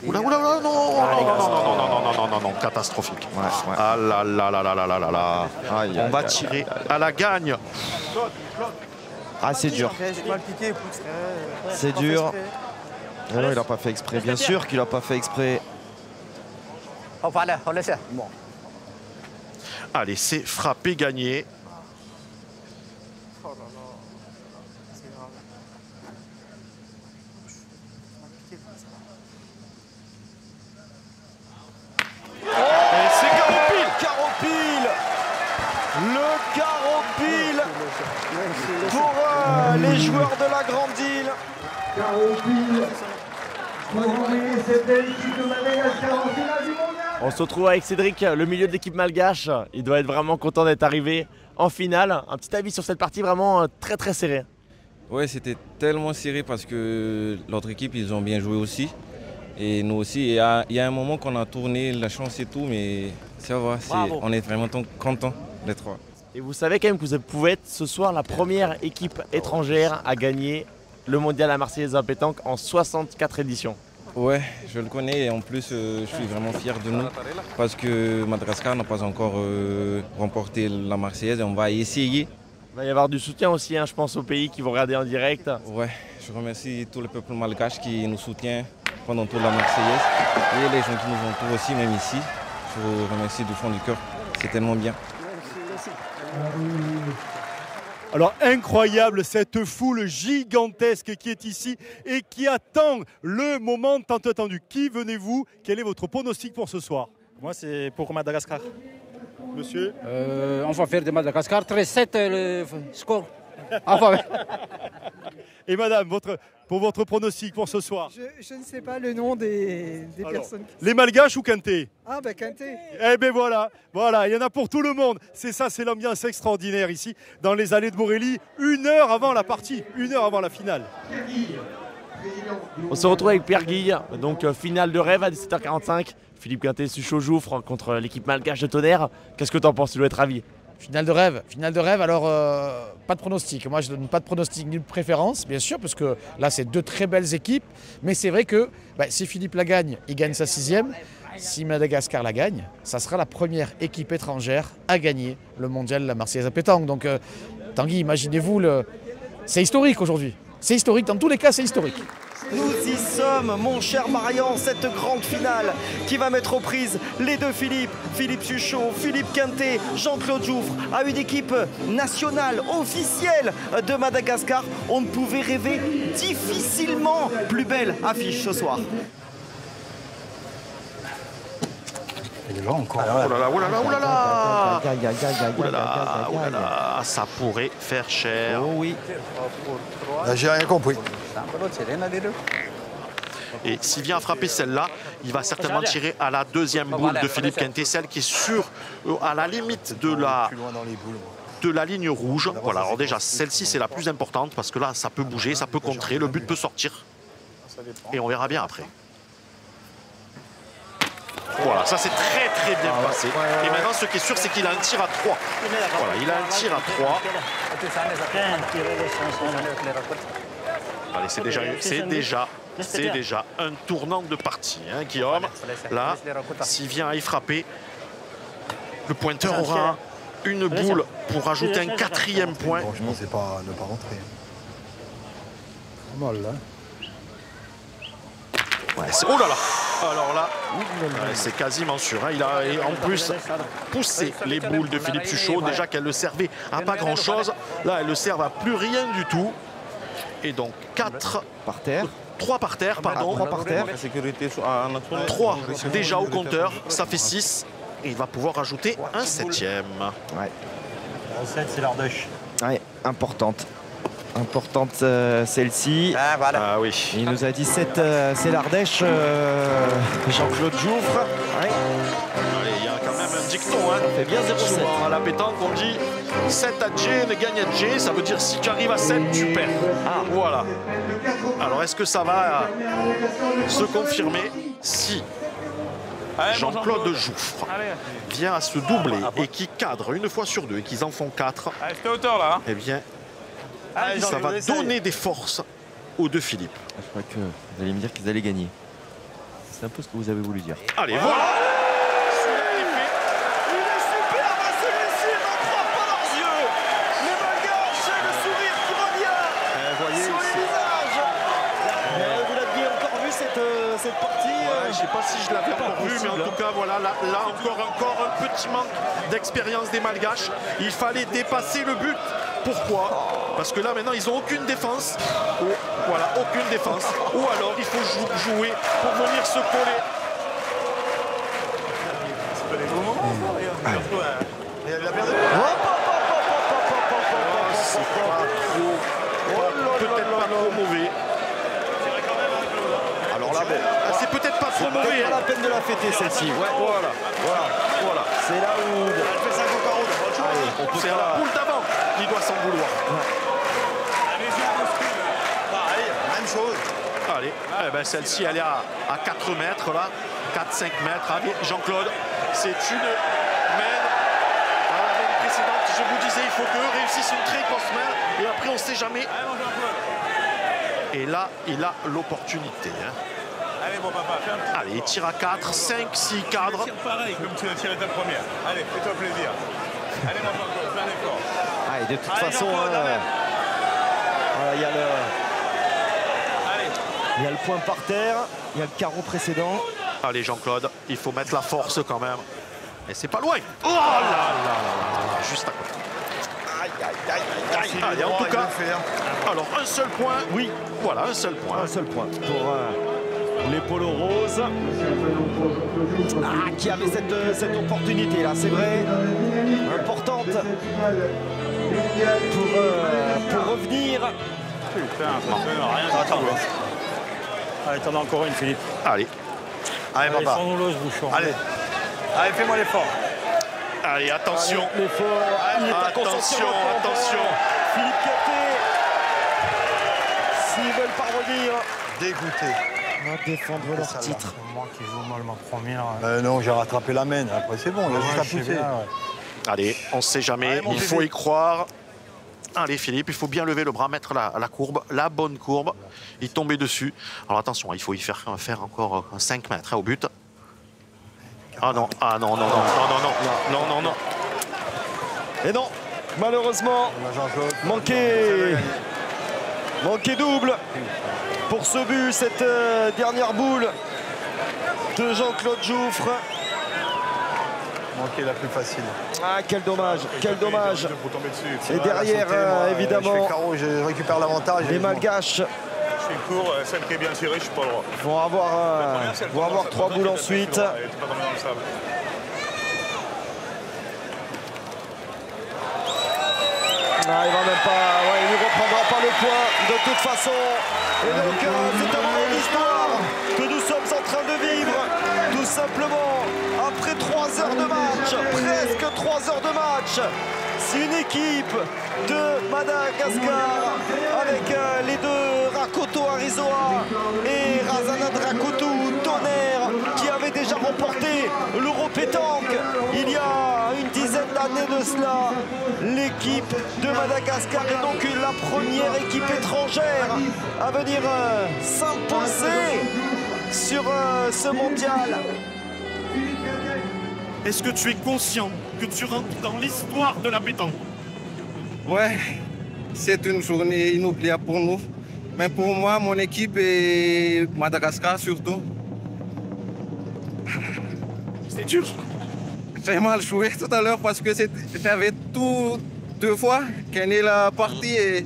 Oula, oula, oula, non, catastrophique. Ouais. Ah là là là là là là là. On va tirer à la gagne. Ah, c'est dur. C'est dur. Ah non, il n'a pas fait exprès. Bien sûr qu'il n'a pas fait exprès. Allez, c'est frappé, gagné. Et c'est carreau pile. Le carreau pile pour les joueurs de la Grande Île. Carreau pile pour envoyer cette belle équipe de Madagascar en finale du mondial. On se retrouve avec Cédric, le milieu de l'équipe malgache. Il doit être vraiment content d'être arrivé en finale. Un petit avis sur cette partie vraiment très très serrée. Ouais, c'était tellement serré parce que l'autre équipe, ils ont bien joué aussi. Et nous aussi, il y a un moment qu'on a tourné la chance et tout, mais ça va, on est vraiment contents les trois. Et vous savez quand même que vous pouvez être ce soir la première équipe étrangère à gagner le mondial à Marseillaise à pétanque en 64 éditions. Ouais, je le connais et en plus je suis vraiment fier de nous parce que Madagascar n'a pas encore remporté la Marseillaise et on va essayer. Il va y avoir du soutien aussi, hein, je pense, aux pays qui vont regarder en direct. Ouais, je remercie tout le peuple malgache qui nous soutient pendant toute la Marseillaise et les gens qui nous entourent aussi, même ici. Je vous remercie du fond du cœur, c'est tellement bien. Alors incroyable cette foule gigantesque qui est ici et qui attend le moment tant attendu. Qui venez-vous? Quel est votre pronostic pour ce soir? Moi c'est pour Madagascar. Monsieur On va faire de Madagascar 13-7 le score. Enfin, et madame, pour votre pronostic pour ce soir? Je ne sais pas le nom des personnes. Les Malgaches ou Quinté? Ah ben Quinté. Eh bien voilà, il y en a pour tout le monde. C'est ça, c'est l'ambiance extraordinaire ici, dans les allées de Borély, 1 heure avant la partie, 1 heure avant la finale. On se retrouve avec Pierre Guille, donc finale de rêve à 17h45. Philippe Quinté, Suchot-Jouffre contre l'équipe malgache de Tonnerre. Qu'est-ce que tu en penses? Tu dois être ravi. Finale de rêve, alors pas de pronostic. Moi je donne pas de pronostic ni de préférence, bien sûr, parce que là c'est 2 très belles équipes. Mais c'est vrai que si Philippe la gagne, il gagne sa 6e. Si Madagascar la gagne, ça sera la première équipe étrangère à gagner le mondial de la Marseillaise à pétanque. Donc Tanguy, imaginez-vous, c'est historique aujourd'hui. C'est historique, dans tous les cas c'est historique. Nous y sommes, mon cher Marian, cette grande finale qui va mettre aux prises les 2 Philippe, Philippe Suchot, Philippe Quinté, Jean-Claude Jouffre, à une équipe nationale officielle de Madagascar. On ne pouvait rêver difficilement plus belle affiche ce soir. Il est là encore. Oh là là, oh là là, oh là là. Oh là là, oh là là, ça pourrait faire cher. Oh oui. J'ai rien compris. Et s'il vient frapper celle-là, il va certainement tirer à la 2e boule de Philippe Quinté, celle qui est à la limite de la ligne rouge. Voilà, alors déjà, celle-ci, c'est la plus importante parce que là, ça peut bouger, ça peut contrer, le but peut sortir. Et on verra bien après. Voilà, ça c'est très très bien passé. Et maintenant, ce qui est sûr, c'est qu'il a un tir à 3. Voilà, il a un tir à 3. Allez, c'est déjà un tournant de partie, hein, Guillaume. Là, s'il vient à y frapper, le pointeur aura une boule pour rajouter un 4e point. Franchement, c'est pas ne pas rentrer. Pas mal, là. Ouais, oh là là! Alors là, c'est quasiment sûr. Hein. Il a en plus poussé les boules de Philippe Suchot. Déjà qu'elle le servait à pas grand-chose. Là, elle ne servent à plus rien du tout. Et donc 4 par terre. 3 par terre, pardon. 3 par terre. 3 déjà au compteur. Ça fait 6. Et il va pouvoir rajouter un 7e. Ouais. Le 7, c'est l'Ardèche. Ouais, importante. Importante celle-ci. Ah, voilà. Ah oui. Il nous a dit 7, c'est l'Ardèche, Jean-Claude Jouffre. Ouais. Allez, il y a quand même un dicton. Hein. Ça fait bien 0,7. Souvent à la pétanque, on dit 7 à G ne gagne à G. Ça veut dire si tu arrives à 7, tu perds. Ah, voilà. Alors, est-ce que ça va se confirmer si Jean-Claude Jouffre vient à se doubler et qui cadre une fois sur 2 et qu'ils en font 4, eh bien, ça va donner des forces aux 2 Philippe. Je crois que vous allez me dire qu'ils allaient gagner. C'est un peu ce que vous avez voulu dire. Allez, voilà. Cette partie, je ne sais pas si je l'avais encore vu, mais en tout cas, voilà, là encore un petit manque d'expérience des Malgaches. Il fallait dépasser le but. Pourquoi? Parce que là, maintenant, ils n'ont aucune défense. Voilà, aucune défense. Ou alors, il faut jouer pour venir se coller. Peut-être pas trop mauvais. Alors là, bon, c'est peut-être pas trop mauvais. C'est pas la peine de la fêter celle-ci. Ouais, voilà. C'est là où. Elle fait 5 encore autre. Allez, c'est à la boule d'avant. Il doit s'en vouloir. Même chose. Allez, eh ben celle-ci, elle est à 4 mètres là. 4-5 mètres. Allez, Jean-Claude, c'est une main. À la main précédente, je vous disais, il faut qu'eux réussissent une très grosse main. Et après, on ne sait jamais. Et là, il a l'opportunité. Hein. Allez, mon papa, fais un petit. Allez, il tire à 4, 5, 6 cadres. Tire pareil, comme tu as tiré ta première. Allez, fais-toi plaisir. Allez, mon Jean-Claude, fais un effort. Ah, et de toute Allez, façon, il y a le. Il y a le point par terre, il y a le carreau précédent. Allez Jean-Claude, il faut mettre la force quand même. Et c'est pas loin. Oh là là, juste à côté. Allez, en tout cas, alors un seul point. Oui, voilà, un seul point. Un seul point pour les Polo Roses. Qui avait cette opportunité là, c'est vrai, importante pour revenir. Putain, ça fait rien. Attends. Allez, t'en as encore une, Philippe. Allez. Allez, papa. Sans-nous ce bouchon. Allez, fais-moi l'effort. Allez, attention. Attention. Philippe Caté. S'ils veulent pas revenir. Dégoûté. On va défendre leur titre. Moi qui joue mal ma première. Non, j'ai rattrapé la main. Après, c'est bon, il a juste à pousser. Allez, on ne sait jamais. Il faut y croire. Allez Philippe, il faut bien lever le bras, mettre la courbe, la bonne courbe. Il tombait dessus. Alors attention, il faut y faire encore 5 mètres au but. Ah non, non. Et non, malheureusement, manqué double pour ce but, cette dernière boule de Jean-Claude Jouffre. Manqué la plus facile. Ah, quel dommage. Et derrière, évidemment, je récupère l'avantage. les Malgaches. Je suis court, celle qui est bien tirée, je suis pas le droit. Vont avoir 3 boules ensuite. Elle était pas tombée dans le sable. Ah, il va même pas, il ne reprendra pas le point de toute façon. Et donc c'est un moment d'histoire que nous sommes en train de vivre, tout simplement après 3 heures de match, presque 3 heures de match. C'est une équipe de Madagascar avec les deux Rakoto Arizoa et Razana Drakoto Tonnerre qui avaient déjà remporté l'Euro Pétanque il y a une dizaine d'années de cela. L'équipe de Madagascar est donc la première équipe étrangère à venir s'imposer sur ce mondial. Est-ce que tu es conscient que tu rentres dans l'histoire de la pétanque? Ouais, c'est une journée inoubliable pour nous. Mais pour moi, mon équipe et Madagascar surtout. C'est dur. J'ai mal joué tout à l'heure parce que j'avais tout 2 fois gagné la partie et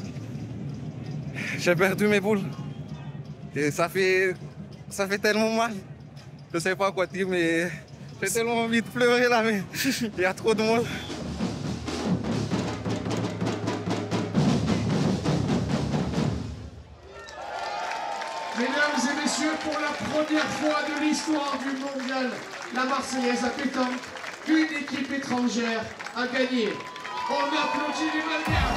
j'ai perdu mes boules. Et ça fait tellement mal. Je sais pas quoi dire, mais j'ai tellement envie de pleurer là, mais il y a trop de monde. Mesdames et messieurs, pour la première fois de l'histoire du mondial, la Marseillaise à pétanque, une équipe étrangère a gagné. On applaudit les Malgaches.